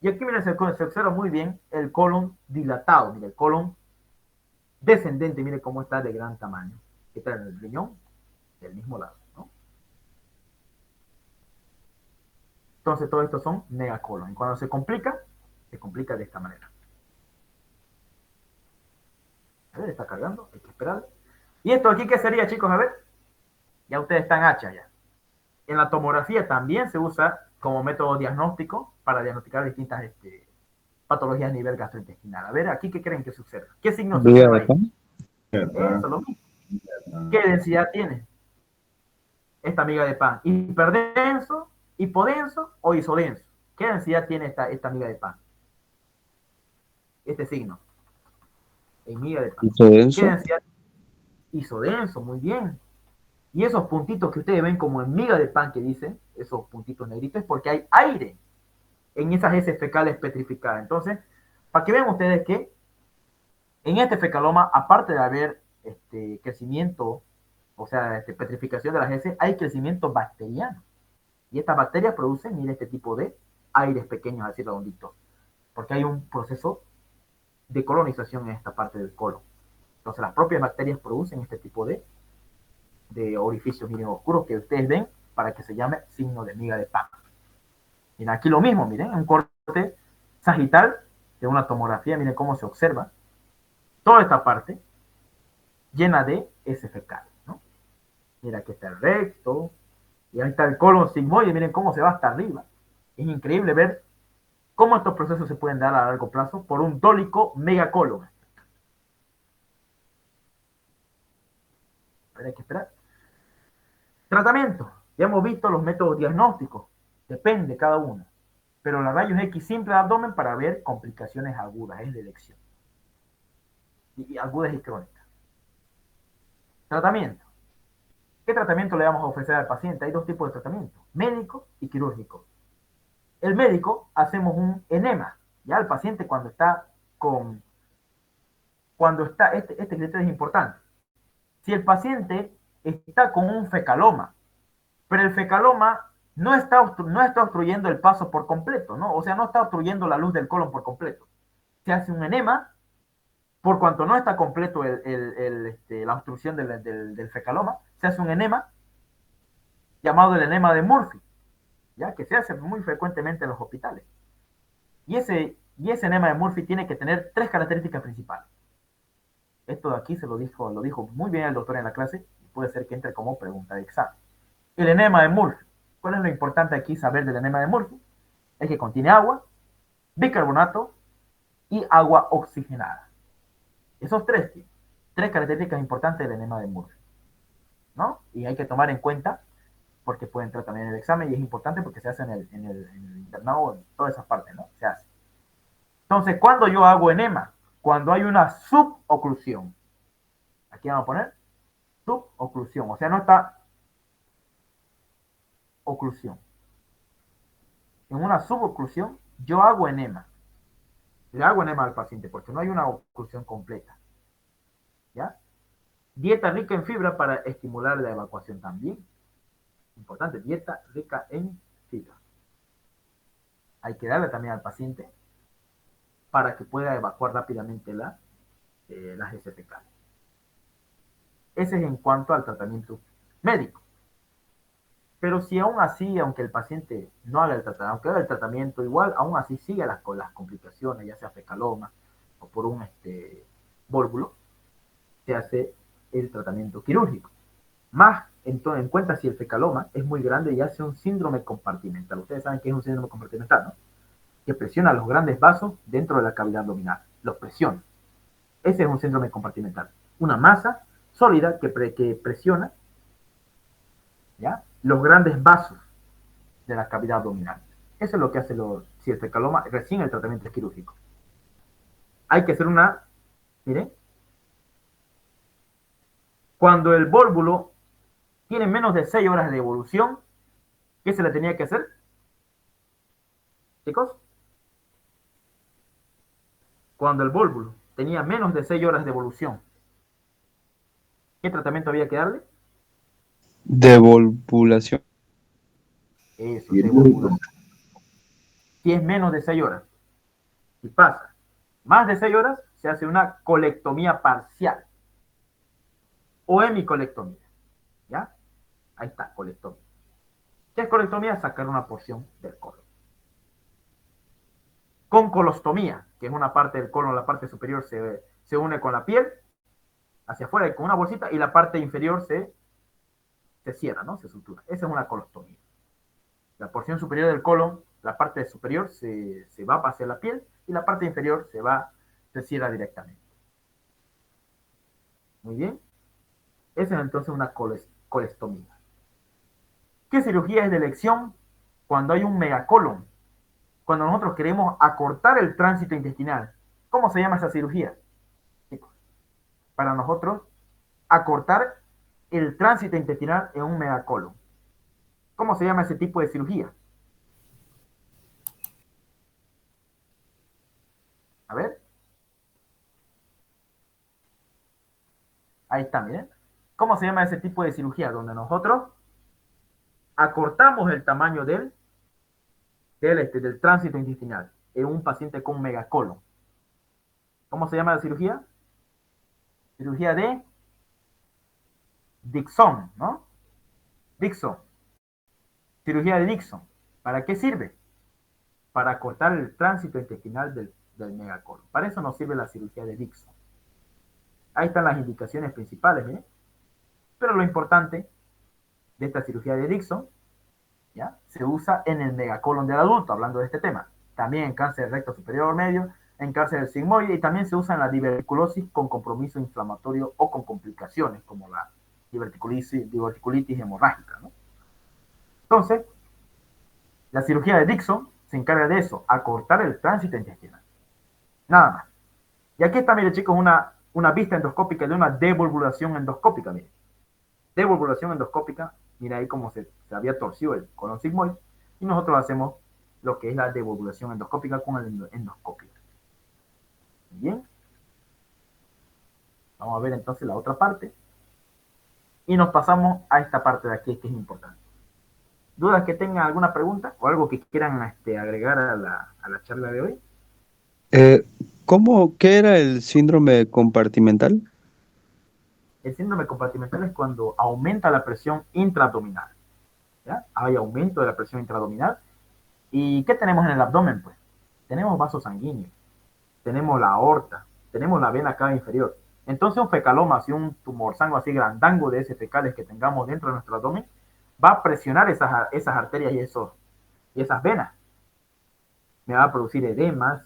Y aquí, miren, se observa muy bien el colon dilatado. Miren, el colon descendente, miren cómo está de gran tamaño. Aquí está el riñón del mismo lado, ¿no? Entonces, todo esto son megacolon. Y cuando se complica de esta manera. A ver, está cargando, hay que esperar. ¿Y esto aquí qué sería, chicos? A ver, ya ustedes están hachas ya. En la tomografía también se usa como método diagnóstico para diagnosticar distintas patologías a nivel gastrointestinal. A ver, aquí, ¿qué creen que sucede? ¿Qué signos se observa ahí? Eso, lo mismo. ¿Qué densidad tiene esta miga de pan? ¿Hiperdenso, hipodenso o isodenso? ¿Qué densidad tiene esta miga de pan? Este signo. En miga de pan. ¿Qué densidad? Isodenso, muy bien. Y esos puntitos que ustedes ven como en miga de pan que dicen, esos puntitos negritos, es porque hay aire en esas heces fecales petrificadas. Entonces, para que vean ustedes que en este fecaloma, aparte de haber crecimiento, o sea, petrificación de las heces, hay crecimiento bacteriano. Y estas bacterias producen, mire, este tipo de aires pequeños, así redonditos, porque hay un proceso de colonización en esta parte del colon. Entonces, las propias bacterias producen este tipo de orificios, miren, oscuros que ustedes ven para que se llame signo de miga de pan. Miren, aquí lo mismo, miren, un corte sagital de una tomografía, miren cómo se observa toda esta parte llena de heces fecales, ¿no? Mira, aquí está el recto, y ahí está el colon sigmoide, miren cómo se va hasta arriba. Es increíble ver cómo estos procesos se pueden dar a largo plazo por un dólico megacolon. Hay que esperar. Tratamiento. Ya hemos visto los métodos diagnósticos. Depende cada uno. Pero la rayos X simple de abdomen para ver complicaciones agudas, es de elección. Y agudas y crónicas. Tratamiento. ¿Qué tratamiento le vamos a ofrecer al paciente? Hay dos tipos de tratamiento, médico y quirúrgico. El médico, hacemos un enema. Ya el paciente cuando está, este criterio es importante. Si el paciente está con un fecaloma, pero el fecaloma no está obstruyendo el paso por completo, ¿no? O sea, no está obstruyendo la luz del colon por completo. Se hace un enema, por cuanto no está completo la obstrucción del fecaloma, se hace un enema llamado el enema de Murphy, ¿ya? Que se hace muy frecuentemente en los hospitales. Y ese enema de Murphy tiene que tener 3 características principales. Esto de aquí lo dijo muy bien el doctor en la clase, y puede ser que entre como pregunta de examen. El enema de Murphy. ¿Cuál es lo importante aquí saber del enema de Murphy? Es que contiene agua, bicarbonato y agua oxigenada. Esos 3 características importantes del enema de Murphy, ¿no? Y hay que tomar en cuenta porque puede entrar también en el examen y es importante porque se hace en el internado, en todas esas partes, ¿no? Se hace. Entonces, ¿cuándo yo hago enema? Cuando hay una suboclusión. Aquí vamos a poner suboclusión, o sea, no está oclusión. En una suboclusión, yo hago enema. Le hago enema al paciente porque no hay una oclusión completa. ¿Ya? Dieta rica en fibra para estimular la evacuación también. Importante, dieta rica en fibra. Hay que darle también al paciente para que pueda evacuar rápidamente las heces fecales. Ese es en cuanto al tratamiento médico. Pero si aún así, aunque el paciente no haga el tratamiento, aunque haga el tratamiento igual, aún así sigue las complicaciones, ya sea fecaloma o por un vólvulo, se hace el tratamiento quirúrgico. Más en cuenta si el fecaloma es muy grande y hace un síndrome compartimental. Ustedes saben que es un síndrome compartimental, ¿no? Que presiona los grandes vasos dentro de la cavidad abdominal. Los presiona. Ese es un síndrome compartimental. Una masa sólida que presiona, ¿ya?, los grandes vasos de la cavidad abdominal. Eso es lo que hace si el fecaloma, recién el tratamiento es quirúrgico. Hay que hacer miren, cuando el vólvulo tiene menos de 6 horas de evolución, ¿qué se le tenía que hacer? Chicos, cuando el vólvulo tenía menos de 6 horas de evolución, ¿qué tratamiento había que darle? Devolvulación. Eso, devolvulación. Si es menos de 6 horas, si pasa más de 6 horas, se hace una colectomía parcial o hemicolectomía. ¿Ya? Ahí está, colectomía. ¿Qué es colectomía? Sacar una porción del colon. Con colostomía, que es una parte del colon, la parte superior se une con la piel hacia afuera con una bolsita y la parte inferior se cierra, ¿no? Se sutura. Esa es una colostomía. La porción superior del colon, la parte superior se va hacia la piel y la parte inferior se cierra directamente. Muy bien. Esa es entonces una colestomía. ¿Qué cirugía es de elección cuando hay un megacolon? Cuando nosotros queremos acortar el tránsito intestinal. ¿Cómo se llama esa cirugía? Para nosotros acortar el tránsito intestinal en un megacolon. ¿Cómo se llama ese tipo de cirugía? A ver. Ahí está, miren. ¿Cómo se llama ese tipo de cirugía? Donde nosotros acortamos el tamaño del tránsito intestinal en un paciente con megacolon. ¿Cómo se llama la cirugía? Cirugía de Dixon, ¿no? Dixon. Cirugía de Dixon. ¿Para qué sirve? Para cortar el tránsito intestinal del megacolon. Para eso nos sirve la cirugía de Dixon. Ahí están las indicaciones principales, ¿eh? Pero lo importante de esta cirugía de Dixon, ¿ya? Se usa en el megacolon del adulto, hablando de este tema. También en cáncer del recto superior medio, en cáncer del sigmoide, y también se usa en la diverticulosis con compromiso inflamatorio o con complicaciones, como la diverticulitis hemorrágica, ¿no? Entonces, la cirugía de Dixon se encarga de eso, acortar el tránsito intestinal. Nada más. Y aquí está, mire chicos, una vista endoscópica de una devolvulación endoscópica, mire. Devolvulación endoscópica, mira ahí cómo se había torcido el colon sigmoide, y nosotros hacemos lo que es la devolvulación endoscópica con el endoscopio. Bien. Vamos a ver entonces la otra parte. Y nos pasamos a esta parte de aquí que es importante. ¿Dudas que tengan alguna pregunta o algo que quieran agregar a la charla de hoy? ¿Qué era el síndrome compartimental? El síndrome compartimental es cuando aumenta la presión intraabdominal. ¿Ya? Hay aumento de la presión intraabdominal. ¿Y qué tenemos en el abdomen? Pues tenemos vasos sanguíneos, tenemos la aorta, tenemos la vena cava inferior. Entonces un fecaloma, así un tumor sango así grandango de ese fecales que tengamos dentro de nuestro abdomen, va a presionar esas arterias y esas venas. Me va a producir edemas,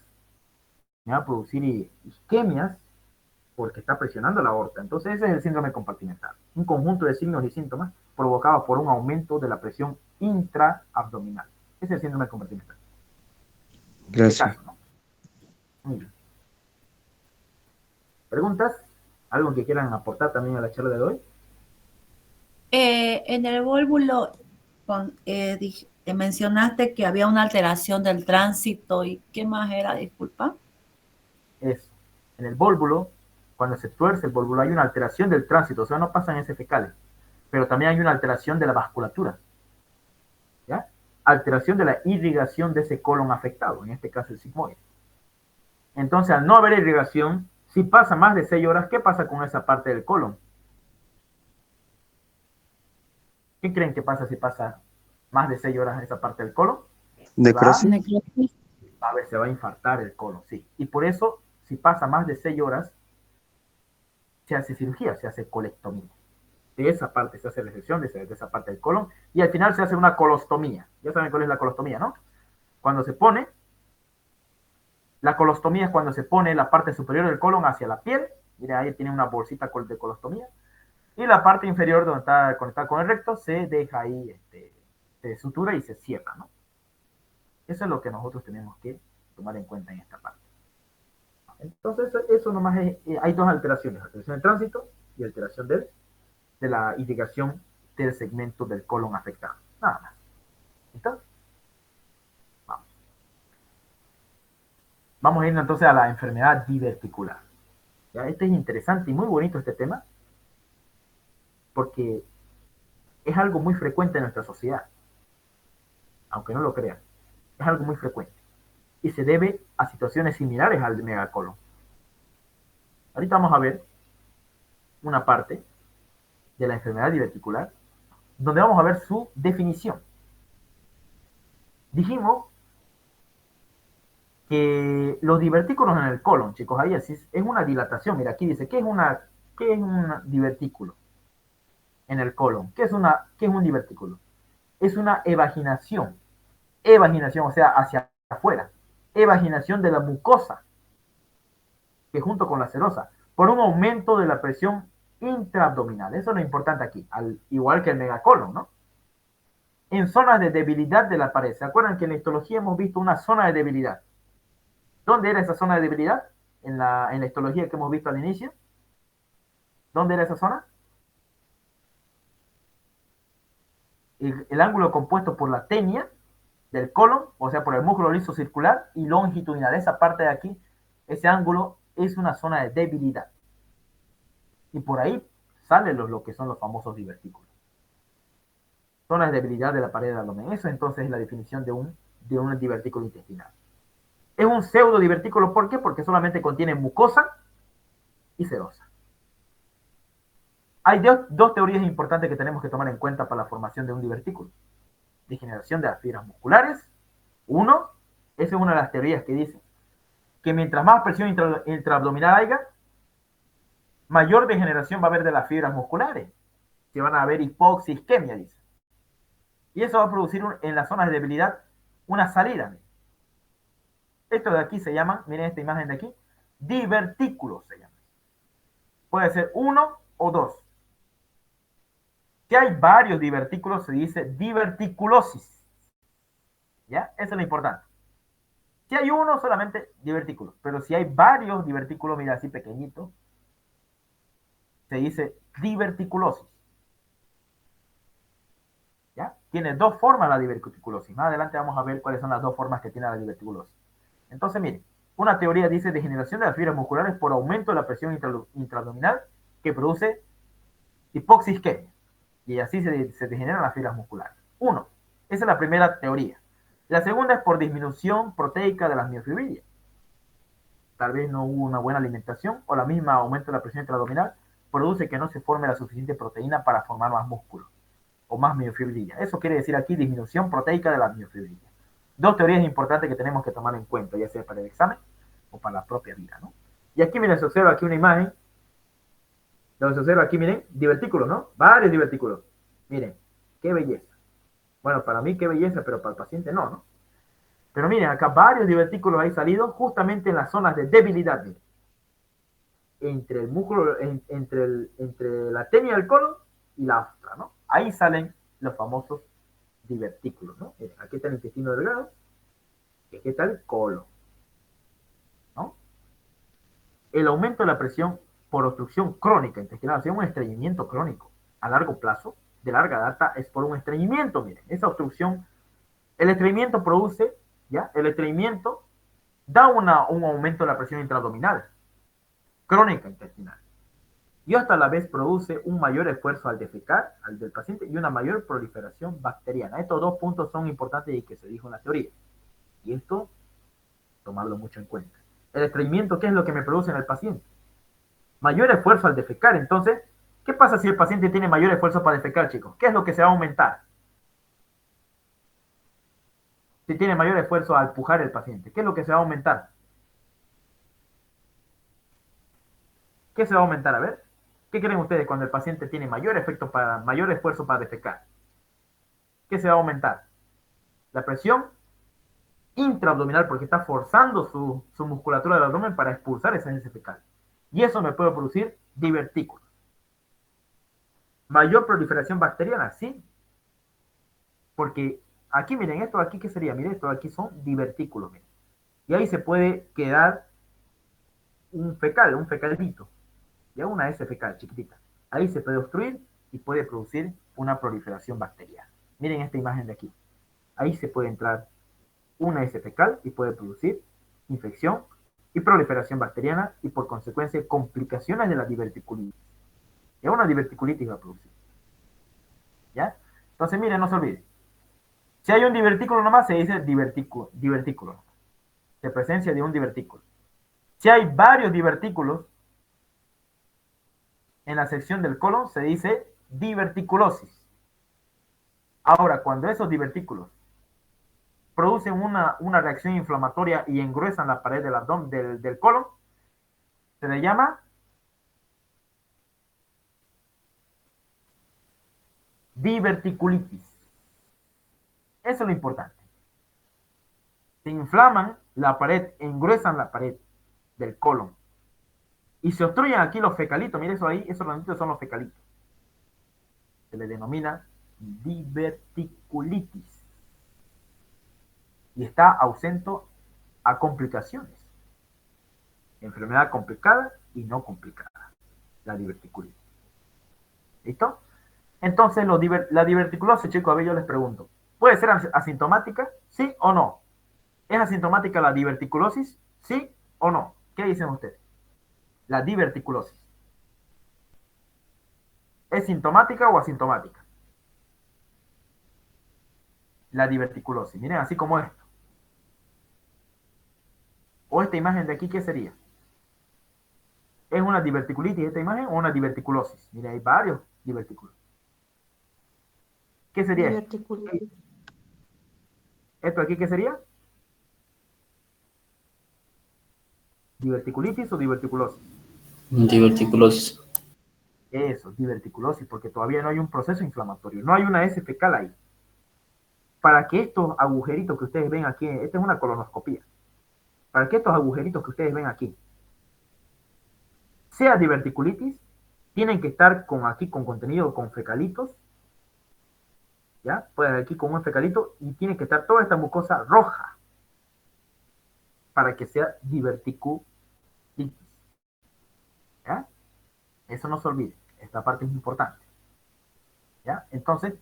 me va a producir isquemias, porque está presionando la aorta. Entonces ese es el síndrome compartimental. Un conjunto de signos y síntomas provocado por un aumento de la presión intraabdominal. Ese es el síndrome compartimental. Gracias. Este caso, ¿no? Muy bien. ¿Preguntas? ¿Algo que quieran aportar también a la charla de hoy? En el vólvulo mencionaste que había una alteración del tránsito. ¿Y qué más era? Disculpa. Eso. En el vólvulo, cuando se tuerce el vólvulo, hay una alteración del tránsito, o sea, no pasan ese fecales, pero también hay una alteración de la vasculatura, ¿ya? Alteración de la irrigación de ese colon afectado, en este caso el sigmoide. Entonces, al no haber irrigación, si pasa más de 6 horas, ¿qué pasa con esa parte del colon? ¿Qué creen que pasa si pasa más de 6 horas en esa parte del colon? ¿Necrosis? A ver, se va a infartar el colon, sí. Y por eso, si pasa más de 6 horas, se hace cirugía, se hace colectomía. De esa parte se hace la resección de esa parte del colon y al final se hace una colostomía. Ya saben cuál es la colostomía, ¿no? Cuando se pone, la colostomía es cuando se pone la parte superior del colon hacia la piel. Miren, ahí tiene una bolsita de colostomía. Y la parte inferior, donde está conectada con el recto, se deja ahí, se sutura y se cierra, ¿no? Eso es lo que nosotros tenemos que tomar en cuenta en esta parte. Entonces, eso nomás es, hay dos alteraciones, alteración del tránsito y alteración de la irrigación del segmento del colon afectado. Nada más. ¿Listo? Vamos. Vamos a ir entonces a la enfermedad diverticular. ¿Ya? Este es interesante y muy bonito este tema, porque es algo muy frecuente en nuestra sociedad. Aunque no lo crean, es algo muy frecuente. Y se debe a situaciones similares al megacolon. Ahorita vamos a ver una parte de la enfermedad diverticular, donde vamos a ver su definición. Dijimos que los divertículos en el colon, chicos, ahí así es una dilatación. Mira, aquí dice, ¿qué es un divertículo en el colon? ¿Qué es un divertículo? Es una evaginación, o sea, hacia afuera, evaginación de la mucosa, que junto con la serosa, por un aumento de la presión intraabdominal. Eso es lo importante aquí, igual que el megacolon, ¿no? En zonas de debilidad de la pared. ¿Se acuerdan que en la histología hemos visto una zona de debilidad? ¿Dónde era esa zona de debilidad? En la histología que hemos visto al inicio. ¿Dónde era esa zona? el ángulo compuesto por la tenia del colon, o sea, por el músculo liso circular y longitudinal. Esa parte de aquí, ese ángulo es una zona de debilidad. Y por ahí salen lo que son los famosos divertículos. Zona de debilidad de la pared del abdomen. Eso entonces es la definición de un divertículo intestinal. Es un pseudodivertículo, ¿por qué? Porque solamente contiene mucosa y serosa. Hay dos teorías importantes que tenemos que tomar en cuenta para la formación de un divertículo. Degeneración de las fibras musculares. Uno, esa es una de las teorías que dice que mientras más presión intraabdominal haya, mayor degeneración va a haber de las fibras musculares, que van a haber hipoxia, isquemia, dice. Y eso va a producir en las zonas de debilidad una salida. Esto de aquí se llama, miren esta imagen de aquí, divertículos se llama. Puede ser uno o dos. Si hay varios divertículos, se dice diverticulosis. ¿Ya? Eso es lo importante. Si hay uno, solamente divertículo. Pero si hay varios divertículos, mira así pequeñitos, se dice diverticulosis. ¿Ya? Tiene dos formas la diverticulosis. Más adelante vamos a ver cuáles son las dos formas que tiene la diverticulosis. Entonces, miren, una teoría dice degeneración de las fibras musculares por aumento de la presión intraabdominal que produce hipoxia isquemia. Y así se degeneran las fibras musculares. Uno, esa es la primera teoría. La segunda es por disminución proteica de las miofibrillas. Tal vez no hubo una buena alimentación o la misma aumento de la presión intraabdominal produce que no se forme la suficiente proteína para formar más músculo o más miofibrillas. Eso quiere decir aquí disminución proteica de las miofibrillas. Dos teorías importantes que tenemos que tomar en cuenta, ya sea para el examen o para la propia vida, ¿no? Y aquí, miren, se observa aquí una imagen, donde se observa aquí, miren, divertículos, ¿no? Varios divertículos. Miren, qué belleza. Bueno, para mí qué belleza, pero para el paciente no, ¿no? Pero miren, acá varios divertículos han salido justamente en las zonas de debilidad, miren. Entre el músculo, entre la tenia del colon y la afta, ¿no? Ahí salen los famosos divertículos, ¿no? Miren, aquí está el intestino delgado, y aquí está el colon, ¿no? El aumento de la presión por obstrucción crónica intestinal, o sea, un estreñimiento crónico a largo plazo, de larga data, es por un estreñimiento, miren, esa obstrucción, el estreñimiento produce, ¿ya? El estreñimiento da un aumento de la presión intraabdominal crónica intestinal. Y hasta a la vez produce un mayor esfuerzo al defecar, al del paciente, y una mayor proliferación bacteriana. Estos dos puntos son importantes y que se dijo en la teoría. Y esto, tomarlo mucho en cuenta. El estreñimiento, ¿qué es lo que me produce en el paciente? Mayor esfuerzo al defecar. Entonces, ¿qué pasa si el paciente tiene mayor esfuerzo para defecar, chicos? ¿Qué es lo que se va a aumentar? Si tiene mayor esfuerzo al pujar el paciente, ¿qué es lo que se va a aumentar? ¿Qué se va a aumentar? A ver, ¿qué creen ustedes cuando el paciente tiene mayor esfuerzo para defecar? ¿Qué se va a aumentar? La presión intraabdominal, porque está forzando su musculatura del abdomen para expulsar esa heces fecal. Y eso me puede producir divertículos. Mayor proliferación bacteriana, sí. Porque aquí, miren, esto de aquí, ¿qué sería? Miren, esto de aquí son divertículos, miren. Y ahí se puede quedar un fecaldito. Ya una heces fecal chiquitita. Ahí se puede obstruir y puede producir una proliferación bacteriana. Miren esta imagen de aquí. Ahí se puede entrar una heces fecal y puede producir infección y proliferación bacteriana y por consecuencia complicaciones de la diverticulitis. Ya una diverticulitis va a producir. ¿Ya? Entonces, miren, no se olviden. Si hay un divertículo nomás, se dice divertículo. De presencia de un divertículo. Si hay varios divertículos en la sección del colon, se dice diverticulosis. Ahora, cuando esos divertículos producen una reacción inflamatoria y engruesan la pared del abdomen del colon, se le llama diverticulitis. Eso es lo importante. Se inflaman la pared, engruesan la pared del colon y se obstruyen aquí los fecalitos. Miren eso ahí, esos randitos son los fecalitos. Se le denomina diverticulitis. Y está ausente a complicaciones. Enfermedad complicada y no complicada. La diverticulitis. ¿Listo? Entonces, la diverticulosis, chicos, a ver, yo les pregunto, ¿puede ser asintomática? ¿Sí o no? ¿Es asintomática la diverticulosis? ¿Sí o no? ¿Qué dicen ustedes? La diverticulosis. ¿Es sintomática o asintomática? La diverticulosis. Miren, así como esto. O esta imagen de aquí, ¿qué sería? ¿Es una diverticulitis esta imagen o una diverticulosis? Miren, hay varios divertículos. ¿Qué sería esto? Diverticulitis. ¿Esto aquí qué sería? ¿Diverticulitis o diverticulosis? Diverticulosis. Eso, diverticulosis, porque todavía no hay un proceso inflamatorio, no hay una S fecal ahí. Para que estos agujeritos que ustedes ven aquí, esta es una colonoscopía, para que estos agujeritos que ustedes ven aquí sea diverticulitis, tienen que estar aquí con contenido con fecalitos, ¿ya? Pues aquí con un fecalito y tiene que estar toda esta mucosa roja para que sea diverticulitis, ¿ya? Eso no se olvide, esta parte es importante, ¿ya? Entonces,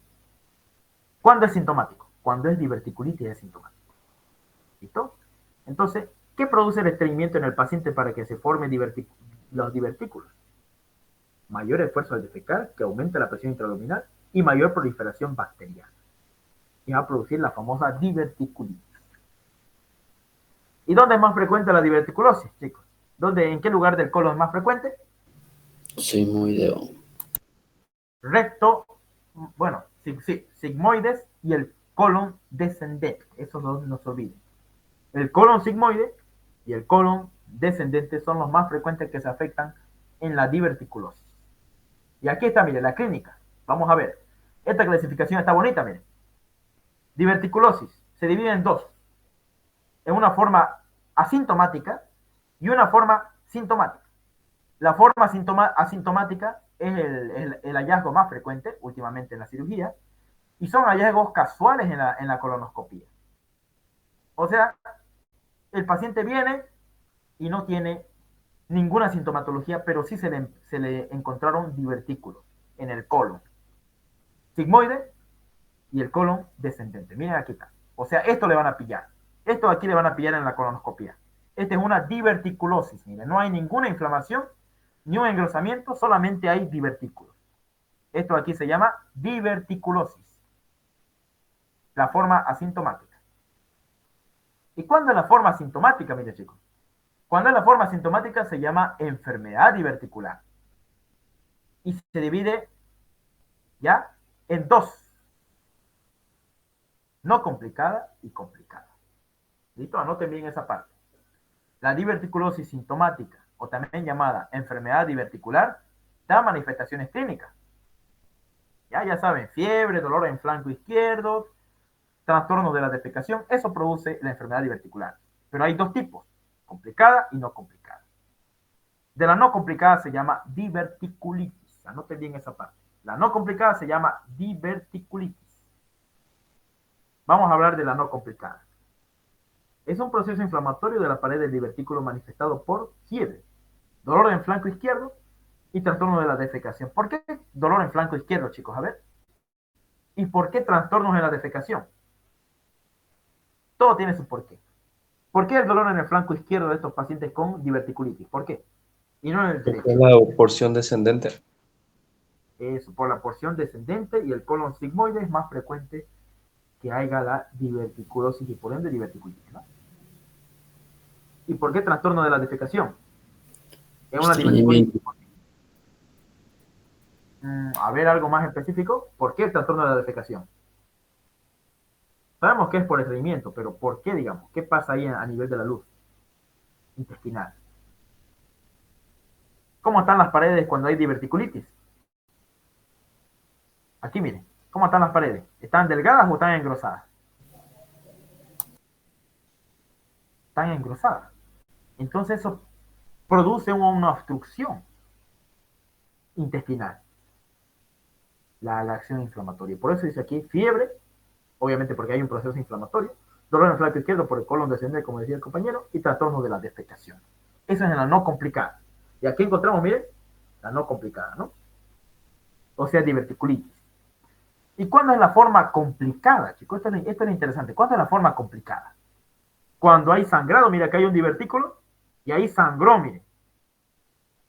¿cuándo es sintomático? Cuando es diverticulitis es sintomático, ¿listo? Entonces, ¿qué produce el estreñimiento en el paciente para que se formen los divertículos? Mayor esfuerzo al defecar, que aumenta la presión intraabdominal y mayor proliferación bacteriana. Y va a producir la famosa diverticulitis. ¿Y dónde es más frecuente la diverticulosis, chicos? ¿En qué lugar del colon es más frecuente? Sigmoideo. Recto, bueno, sí, sigmoides y el colon descendente. Eso no se olviden. El colon sigmoide y el colon descendente son los más frecuentes que se afectan en la diverticulosis. Y aquí está, mire, la clínica. Vamos a ver. Esta clasificación está bonita, mire. Diverticulosis se divide en dos. En una forma asintomática y una forma sintomática. La forma asintomática es el hallazgo más frecuente últimamente en la cirugía y son hallazgos casuales en la colonoscopía. O sea, el paciente viene y no tiene ninguna sintomatología, pero sí se le encontraron divertículos en el colon sigmoide y el colon descendente. Miren aquí está. O sea, esto le van a pillar. Esto aquí le van a pillar en la colonoscopia. Esta es una diverticulosis. Miren, no hay ninguna inflamación ni un engrosamiento, solamente hay divertículos. Esto aquí se llama diverticulosis. La forma asintomática. ¿Y cuándo es la forma asintomática, miren chicos? Cuando es la forma asintomática se llama enfermedad diverticular. Y se divide ya en dos. No complicada y complicada. ¿Listo? Anoten bien esa parte. La diverticulosis sintomática, o también llamada enfermedad diverticular, da manifestaciones clínicas. Ya saben, fiebre, dolor en flanco izquierdo, trastornos de la defecación, eso produce la enfermedad diverticular. Pero hay dos tipos, complicada y no complicada. De la no complicada se llama diverticulitis. Anoten bien esa parte. La no complicada se llama diverticulitis. Vamos a hablar de la no complicada. Es un proceso inflamatorio de la pared del divertículo manifestado por fiebre, dolor en flanco izquierdo y trastorno de la defecación. ¿Por qué dolor en flanco izquierdo, chicos? A ver. ¿Y por qué trastornos en la defecación? Todo tiene su porqué. ¿Por qué el dolor en el flanco izquierdo de estos pacientes con diverticulitis? ¿Por qué? Y no en el derecho. Es la porción descendente. Eso, por la porción descendente y el colon sigmoide es más frecuente que haya la diverticulosis y por ende diverticulitis, ¿no? ¿Y por qué trastorno de la defecación? Es una diverticulitis. A ver, algo más específico. ¿Por qué el trastorno de la defecación? Sabemos que es por estreñimiento, pero ¿por qué, digamos? ¿Qué pasa ahí a nivel de la luz intestinal? ¿Cómo están las paredes cuando hay diverticulitis? Aquí miren, ¿cómo están las paredes? ¿Están delgadas o están engrosadas? Están engrosadas. Entonces eso produce una obstrucción intestinal. La acción inflamatoria. Por eso dice aquí fiebre, obviamente porque hay un proceso inflamatorio, dolor en el flanco izquierdo por el colon descendente, como decía el compañero, y trastorno de la defecación. Eso es en la no complicada. Y aquí encontramos, miren, la no complicada, ¿no? O sea, diverticulitis. ¿Y cuándo es la forma complicada, chicos? Esto es interesante. ¿Cuándo es la forma complicada? Cuando hay sangrado, mira que hay un divertículo y ahí sangró, mire.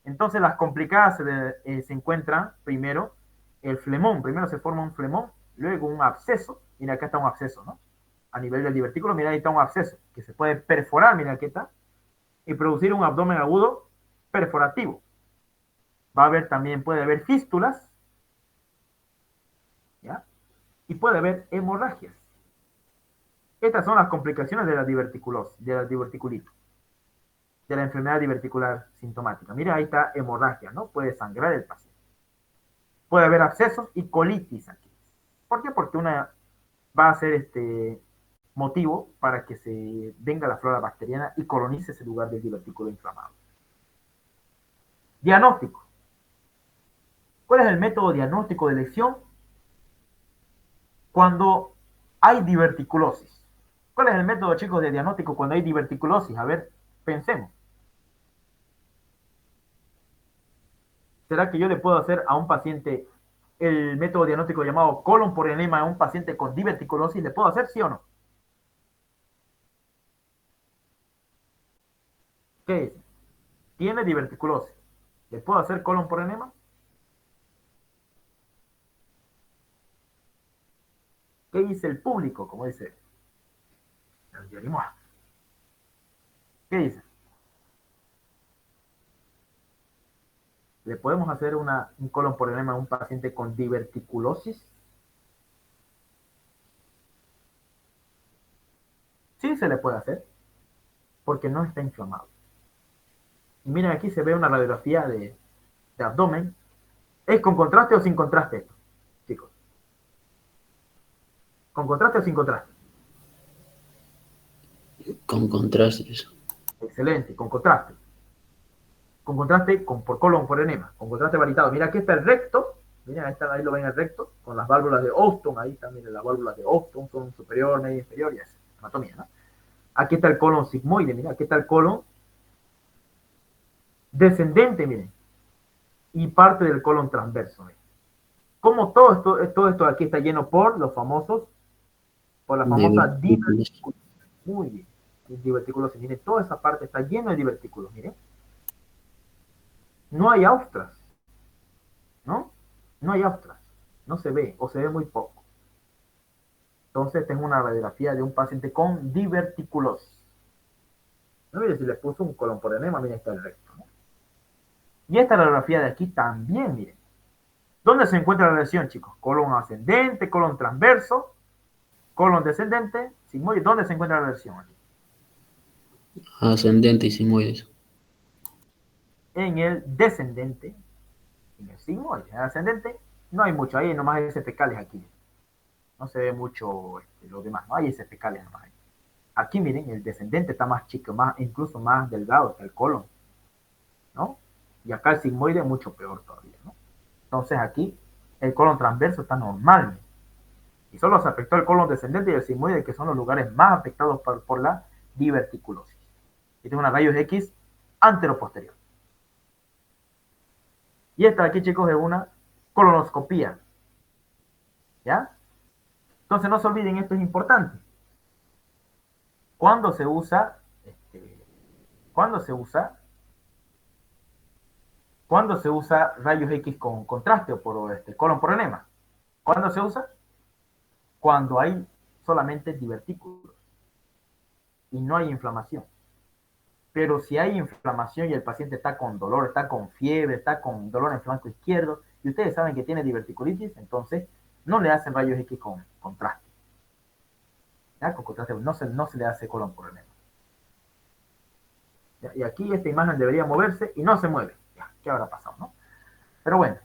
Entonces las complicadas se encuentran primero el flemón. Primero se forma un flemón, luego un absceso. Mira, acá está un absceso, ¿no? A nivel del divertículo, mira, ahí está un absceso que se puede perforar, mira, aquí está, y producir un abdomen agudo perforativo. Va a haber también, puede haber fístulas, ¿ya? Y puede haber hemorragias. Estas son las complicaciones de la diverticulosis, de la diverticulitis, de la enfermedad diverticular sintomática. Mira, ahí está hemorragia, ¿no? Puede sangrar el paciente. Puede haber abscesos y colitis aquí. ¿Por qué? Porque una va a ser motivo para que se venga la flora bacteriana y colonice ese lugar del divertículo inflamado. Diagnóstico. ¿Cuál es el método diagnóstico de elección cuando hay diverticulosis? ¿Cuál es el método, chicos, de diagnóstico cuando hay diverticulosis? A ver, pensemos. ¿Será que yo le puedo hacer a un paciente el método diagnóstico llamado colon por enema a un paciente con diverticulosis? ¿Le puedo hacer, sí o no? ¿Qué es? Tiene diverticulosis. ¿Le puedo hacer colon por enema? ¿Qué dice el público? Como dice el Yerimoa. ¿Qué dice? ¿Le podemos hacer un colon por enema a un paciente con diverticulosis? Sí se le puede hacer, porque no está inflamado. Y miren, aquí se ve una radiografía de abdomen. ¿Es con contraste o sin contraste esto, chicos? ¿Con contraste o sin contraste? Con contrastes. Excelente, con contraste. Con contraste por colon por enema, con contraste varitado. Mira, aquí está el recto. Miren, ahí lo ven el recto, con las válvulas de Austin. Ahí están, miren, las válvulas de Austin son superior, medio, inferior y así. Anatomía, ¿no? Aquí está el colon sigmoide, mira, aquí está el colon descendente, miren. Y parte del colon transverso, miren. Como todo esto aquí está lleno por la famosa diverticulosis. Muy bien. Diverticulosis, miren, toda esa parte está llena de divertículos, miren. No hay austras, ¿no? No hay austras, no se ve o se ve muy poco. Entonces tengo una radiografía de un paciente con diverticulosis. No, mire, si le puso un colon por enema, miren, está el recto, ¿no? Y esta radiografía de aquí también, miren. ¿Dónde se encuentra la lesión, chicos? Colon ascendente, colon transverso, colon descendente, sigmoide. ¿Dónde se encuentra la lesión aquí? Ascendente y sigmoides. En el descendente, en el sigmoide. En el ascendente no hay mucho, ahí nomás hay heces fecales aquí. No se ve mucho lo demás, no hay heces fecales nomás. Aquí miren, el descendente está más chico, incluso más delgado que el colon, ¿no? Y acá el sigmoide mucho peor todavía, ¿no? Entonces aquí el colon transverso está normal. Y solo se afectó el colon descendente y el sigmoide, que son los lugares más afectados por la diverticulosis. Y tengo una rayos X anteroposterior. Y esta de aquí, chicos, es una colonoscopía. ¿Ya? Entonces no se olviden, esto es importante. ¿Cuándo se usa? ¿Cuándo se usa rayos X con contraste o por colon por enema? ¿Cuándo se usa? Cuando hay solamente divertículos y no hay inflamación. Pero si hay inflamación y el paciente está con dolor, está con fiebre, está con dolor en el flanco izquierdo, y ustedes saben que tiene diverticulitis, entonces no le hacen rayos X con contraste. ¿Ya? Con contraste no se le hace colon por enema. ¿Ya? Y aquí esta imagen debería moverse y no se mueve. ¿Ya? ¿Qué habrá pasado, no? Pero bueno.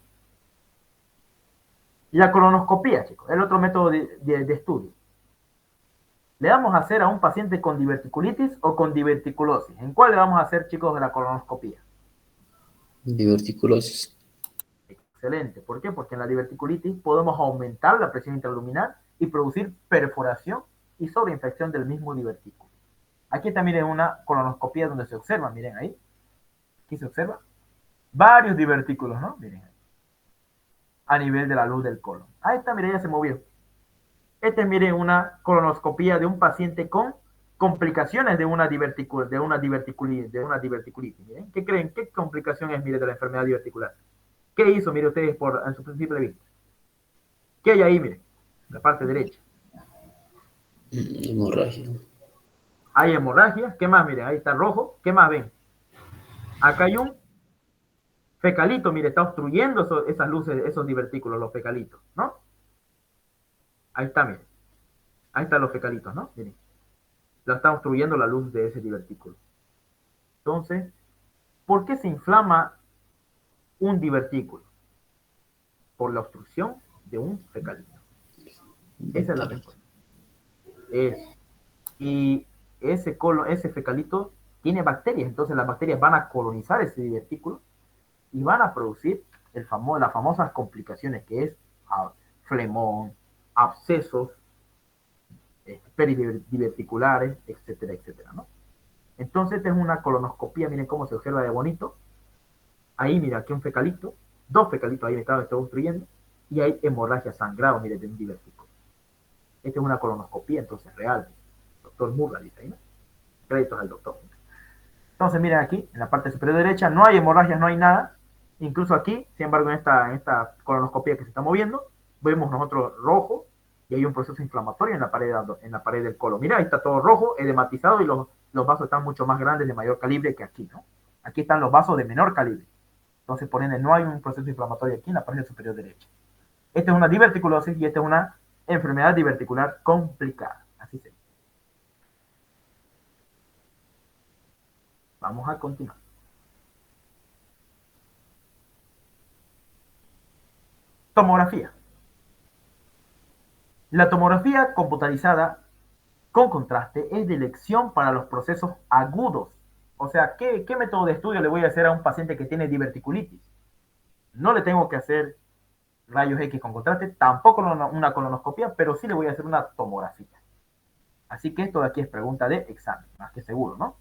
Y la colonoscopía, chicos, el otro método de estudio. ¿Le vamos a hacer a un paciente con diverticulitis o con diverticulosis? ¿En cuál le vamos a hacer, chicos, de la colonoscopía? Diverticulosis. Excelente. ¿Por qué? Porque en la diverticulitis podemos aumentar la presión intraluminal y producir perforación y sobreinfección del mismo divertículo. Aquí también es una colonoscopía donde se observa, miren ahí. Aquí se observa varios divertículos, ¿no? Miren ahí. a nivel de la luz del colon. Ahí está, mire, ya se movió. Este es, mire, una colonoscopía de un paciente con complicaciones de una diverticulitis. Miren, ¿qué creen? ¿Qué complicación es, mire, de la enfermedad diverticular? ¿Qué hizo, mire, ustedes en su simple vista? ¿Qué hay ahí, mire? La parte derecha. Hemorragia. Hay hemorragia. ¿Qué más, mire? Ahí está rojo. ¿Qué más ven? Acá hay un fecalito, mire, está obstruyendo esas luces, esos divertículos, los fecalitos, ¿no? Ahí está, mire. Ahí están los fecalitos, ¿no? Miren. La está obstruyendo la luz de ese divertículo. Entonces, ¿por qué se inflama un divertículo? Por la obstrucción de un fecalito. Esa es la respuesta. Y ese fecalito tiene bacterias, entonces las bacterias van a colonizar ese divertículo y van a producir las famosas complicaciones que es flemón, abscesos, peridiverticulares, etcétera, etcétera, ¿no? Entonces, esta es una colonoscopía, miren cómo se observa de bonito. Ahí, mira, aquí un fecalito, dos fecalitos ahí me están obstruyendo, y hay hemorragia, sangrado, mire, de un divertículo. Esta es una colonoscopía, entonces, real. Doctor Murray dice ahí, ¿no? Créditos al doctor. Entonces, miren aquí, en la parte superior derecha, no hay hemorragias, no hay nada. Incluso aquí, sin embargo, en esta colonoscopía que se está moviendo, vemos nosotros rojo, y hay un proceso inflamatorio en la pared del colon. Mira, ahí está todo rojo, edematizado, y los vasos están mucho más grandes, de mayor calibre que aquí, ¿no? Aquí están los vasos de menor calibre. Entonces, por ende, no hay un proceso inflamatorio aquí en la pared superior derecha. Esta es una diverticulosis y esta es una enfermedad diverticular complicada. Así se dice. Vamos a continuar. Tomografía. La tomografía computarizada con contraste es de elección para los procesos agudos. O sea, ¿qué método de estudio le voy a hacer a un paciente que tiene diverticulitis? No le tengo que hacer rayos X con contraste, tampoco una colonoscopia, pero sí le voy a hacer una tomografía. Así que esto de aquí es pregunta de examen, más que seguro, ¿no?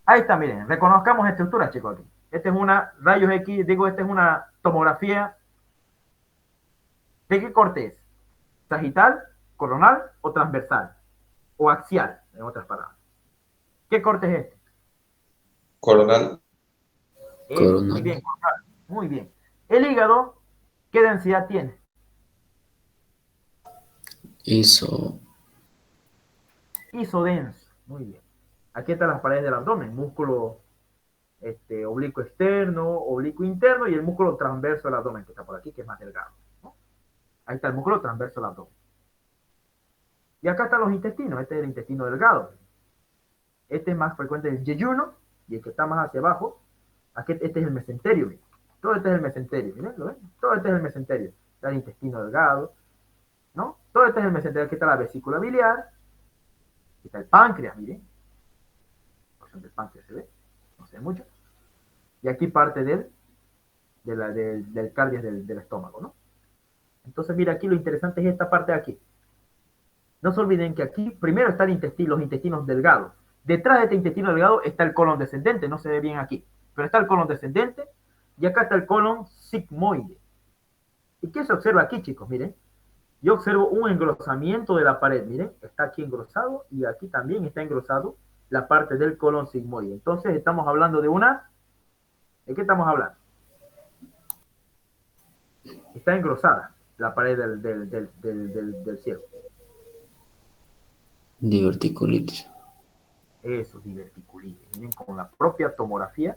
Ahí está, miren, reconozcamos estructuras, chicos, aquí. Esta es una rayos X, esta es una tomografía. ¿De qué corte es? ¿Sagital, coronal o transversal? O axial, en otras palabras. ¿Qué corte es este? Coronal. Coronal. Muy bien, coronal. Muy bien. El hígado, ¿qué densidad tiene? Isodenso. Muy bien. Aquí están las paredes del abdomen, músculo oblicuo externo, oblicuo interno y el músculo transverso del abdomen, que está por aquí, que es más delgado, ¿no? Ahí está el músculo transverso del abdomen. Y acá están los intestinos. Este es el intestino delgado. Este es más frecuente el yeyuno y el que está más hacia abajo. Aquí, este es el mesenterio. Miren. Todo este es el mesenterio. Miren, ¿lo ven? Todo este es el mesenterio. Está el intestino delgado, ¿no? Todo este es el mesenterio. Aquí está la vesícula biliar. Aquí está el páncreas, miren. La porción del páncreas se ve. No se ve mucho. Y aquí parte del cardias del estómago, ¿no? Entonces, mira, aquí lo interesante es esta parte de aquí. No se olviden que aquí primero están los intestinos delgados. Detrás de este intestino delgado está el colon descendente, no se ve bien aquí, pero está el colon descendente y acá está el colon sigmoide. ¿Y qué se observa aquí, chicos? Miren, yo observo un engrosamiento de la pared, miren, está aquí engrosado y aquí también está engrosado la parte del colon sigmoide. Entonces estamos hablando de ¿de qué estamos hablando? Está engrosada la pared del cielo. Diverticulitis. Eso, diverticulitis. Miren, con la propia tomografía,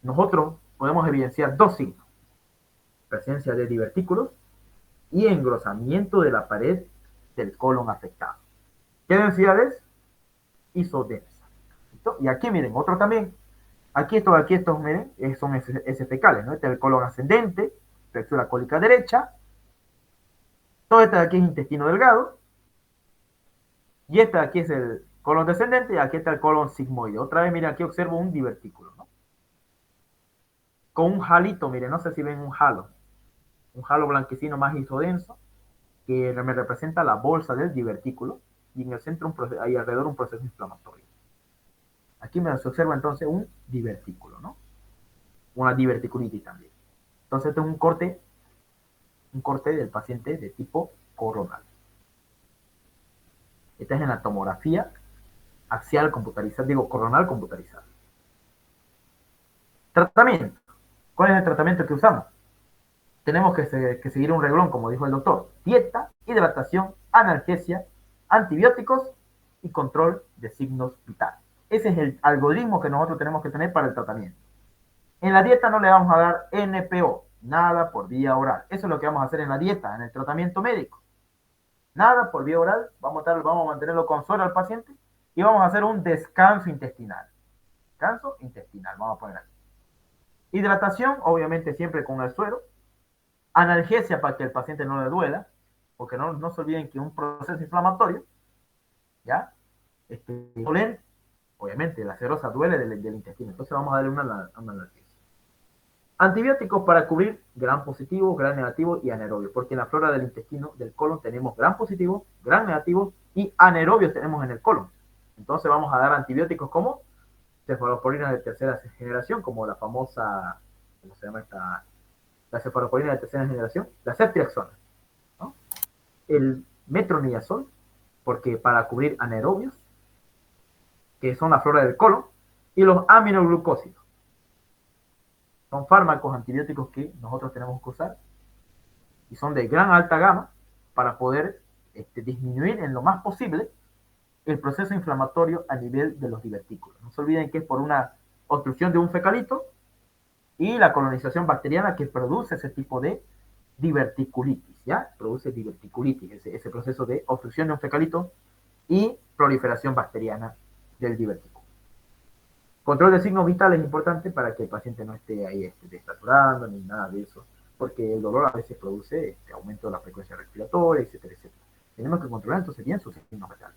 nosotros podemos evidenciar dos signos. Presencia de divertículos y engrosamiento de la pared del colon afectado. ¿Qué densidad es? Isodensa. Y aquí, miren, otro también. Aquí estos, miren, son heces fecales, ¿no? Este es el colon ascendente, flexura cólica derecha. Todo este de aquí es intestino delgado. Y este de aquí es el colon descendente y aquí está el colon sigmoide. Otra vez, miren, aquí observo un divertículo, ¿no? Con un halito, miren, no sé si ven un halo blanquecino más isodenso, que me representa la bolsa del divertículo, y en el centro hay alrededor un proceso inflamatorio. Aquí se observa entonces un divertículo, ¿no? Una diverticulitis también. Entonces este es un corte un corte del paciente de tipo coronal. Esta es en la tomografía axial computarizada, digo coronal computarizada. Tratamiento. ¿Cuál es el tratamiento que usamos? Tenemos que seguir un reglón, como dijo el doctor. Dieta, hidratación, analgesia, antibióticos y control de signos vitales. Ese es el algoritmo que nosotros tenemos que tener para el tratamiento. En la dieta no le vamos a dar NPO, nada por vía oral. Eso es lo que vamos a hacer en la dieta, en el tratamiento médico. Nada por vía oral, vamos a mantenerlo con suero al paciente y vamos a hacer un descanso intestinal. Descanso intestinal, vamos a poner aquí. Hidratación, obviamente siempre con el suero. Analgesia para que el paciente no le duela, porque no se olviden que un proceso inflamatorio, ¿ya? Doler, obviamente la cerosa duele del intestino, entonces vamos a darle una analgesia. Antibióticos para cubrir gram positivo, gram negativo y anaerobio, porque en la flora del intestino, del colon, tenemos gram positivo, gram negativo y anaerobios tenemos en el colon. Entonces vamos a dar antibióticos como cefalosporina de tercera generación, como la famosa, ¿cómo se llama esta? La cefalosporina de tercera generación, la ceftriaxona, ¿no? El metronidazol, porque para cubrir anaerobios, que son la flora del colon, y los aminoglucósidos. Son fármacos antibióticos que nosotros tenemos que usar y son de gran alta gama para poder disminuir en lo más posible el proceso inflamatorio a nivel de los divertículos. No se olviden que es por una obstrucción de un fecalito y la colonización bacteriana que produce ese tipo de diverticulitis, ¿ya? Produce diverticulitis, ese proceso de obstrucción de un fecalito y proliferación bacteriana del divertículo. Control de signos vitales es importante para que el paciente no esté ahí desaturando ni nada de eso, porque el dolor a veces produce aumento de la frecuencia respiratoria, etcétera, etcétera. Tenemos que controlar entonces bien sus signos vitales.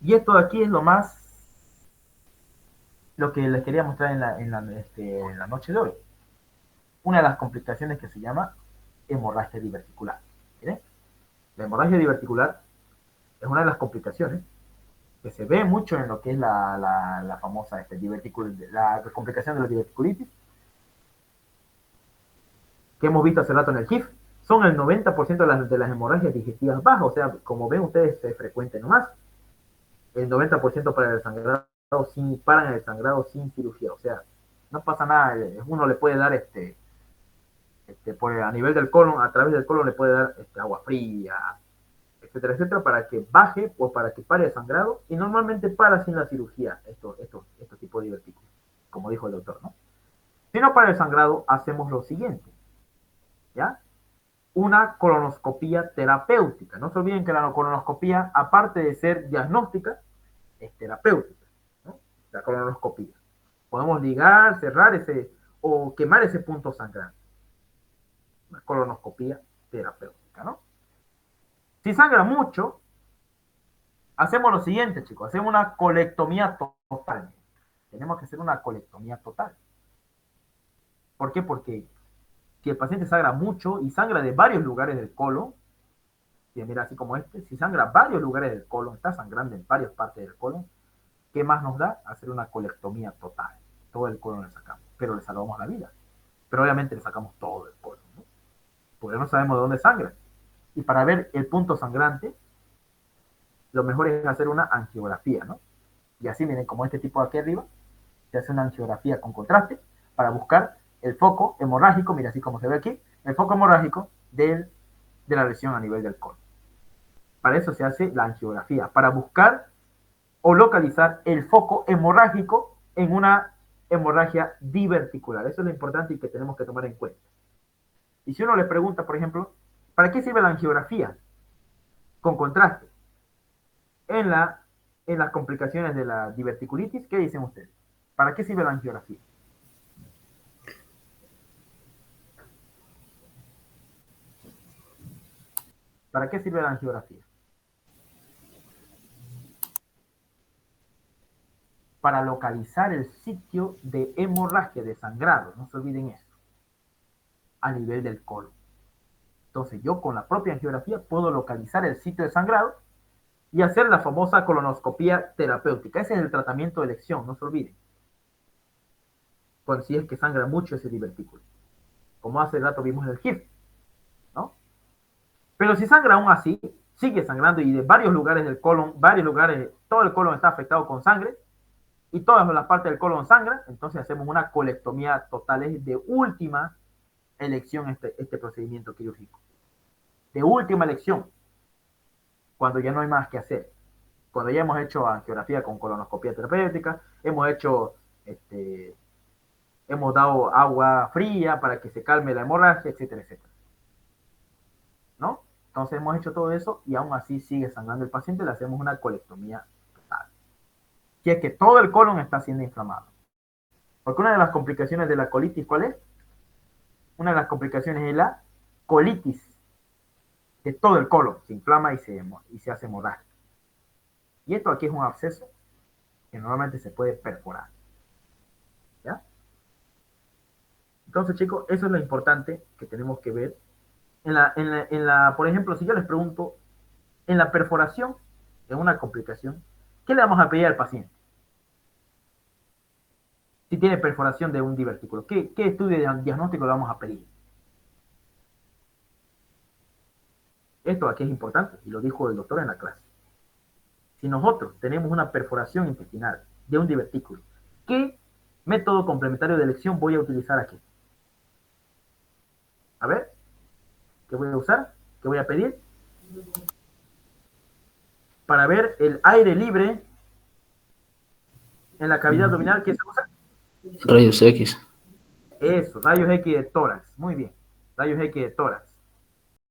Y esto de aquí es lo que les quería mostrar en la noche de hoy. Una de las complicaciones que se llama hemorragia diverticular. ¿Miren? La hemorragia diverticular es una de las complicaciones que se ve mucho en lo que es la famosa la complicación de la diverticulitis, que hemos visto hace rato en el GIF. Son el 90% de las hemorragias digestivas bajas, o sea, como ven ustedes, es frecuente nomás. El 90% para el sangrado paran el sangrado sin cirugía, o sea, no pasa nada. Uno le puede dar a nivel del colon, a través del colon le puede dar agua fría, etcétera, etcétera, para que baje o para que pare el sangrado, y normalmente para sin la cirugía estos tipos de divertículos, como dijo el doctor, ¿no? Si no para el sangrado, hacemos lo siguiente, ¿ya? Una colonoscopía terapéutica. No se olviden que la colonoscopía, aparte de ser diagnóstica, es terapéutica, ¿no? La colonoscopía. Podemos ligar, cerrar o quemar ese punto sangrante. Una colonoscopía terapéutica, ¿no? Si sangra mucho, hacemos lo siguiente, chicos. Hacemos una colectomía total. Tenemos que hacer una colectomía total. ¿Por qué? Porque si el paciente sangra mucho y sangra de varios lugares del colon, mira, así como si sangra varios lugares del colon, está sangrando en varias partes del colon, ¿qué más nos da? Hacer una colectomía total. Todo el colon le sacamos, pero le salvamos la vida. Pero obviamente le sacamos todo el colon, ¿no? Porque no sabemos de dónde sangra. Y para ver el punto sangrante, lo mejor es hacer una angiografía, ¿no? Y así, miren, como este tipo de aquí arriba, se hace una angiografía con contraste para buscar el foco hemorrágico, mira, así como se ve aquí, el foco hemorrágico de la lesión a nivel del colon. Para eso se hace la angiografía, para buscar o localizar el foco hemorrágico en una hemorragia diverticular. Eso es lo importante y que tenemos que tomar en cuenta. Y si uno le pregunta, por ejemplo, ¿para qué sirve la angiografía con contraste en las complicaciones de la diverticulitis? ¿Qué dicen ustedes? ¿Para qué sirve la angiografía? ¿Para qué sirve la angiografía? Para localizar el sitio de hemorragia, de sangrado, no se olviden eso, a nivel del colon. Entonces yo con la propia angiografía puedo localizar el sitio de sangrado y hacer la famosa colonoscopía terapéutica. Ese es el tratamiento de elección, no se olviden. Cuando si es que sangra mucho ese divertículo. como hace rato vimos en el GIF, ¿no? Pero si sangra aún así, sigue sangrando y de varios lugares del colon, todo el colon está afectado con sangre y todas las partes del colon sangran, entonces hacemos una colectomía total, es de última elección este procedimiento quirúrgico. De última elección, cuando ya no hay más que hacer. Cuando ya hemos hecho angiografía con colonoscopia terapéutica, hemos dado agua fría para que se calme la hemorragia, etcétera, etcétera. ¿No? Entonces hemos hecho todo eso y aún así sigue sangrando el paciente, le hacemos una colectomía total. Si es que todo el colon está siendo inflamado. Porque una de las complicaciones de la colitis, ¿cuál es? Una de las complicaciones es la colitis de todo el colon. Se inflama y se hace hemorragia. Y esto aquí es un absceso que normalmente se puede perforar. ¿Ya? Entonces, chicos, eso es lo importante que tenemos que ver. Por ejemplo, si yo les pregunto, en la perforación, en una complicación, ¿qué le vamos a pedir al paciente? Si tiene perforación de un divertículo, ¿qué estudio diagnóstico le vamos a pedir? Esto aquí es importante, y lo dijo el doctor en la clase. Si nosotros tenemos una perforación intestinal de un divertículo, ¿qué método complementario de elección voy a utilizar aquí? A ver, ¿qué voy a usar? ¿Qué voy a pedir? Para ver el aire libre en la cavidad abdominal, ¿qué se usa? Rayos X. Eso, rayos X de tórax. Muy bien, rayos X de tórax.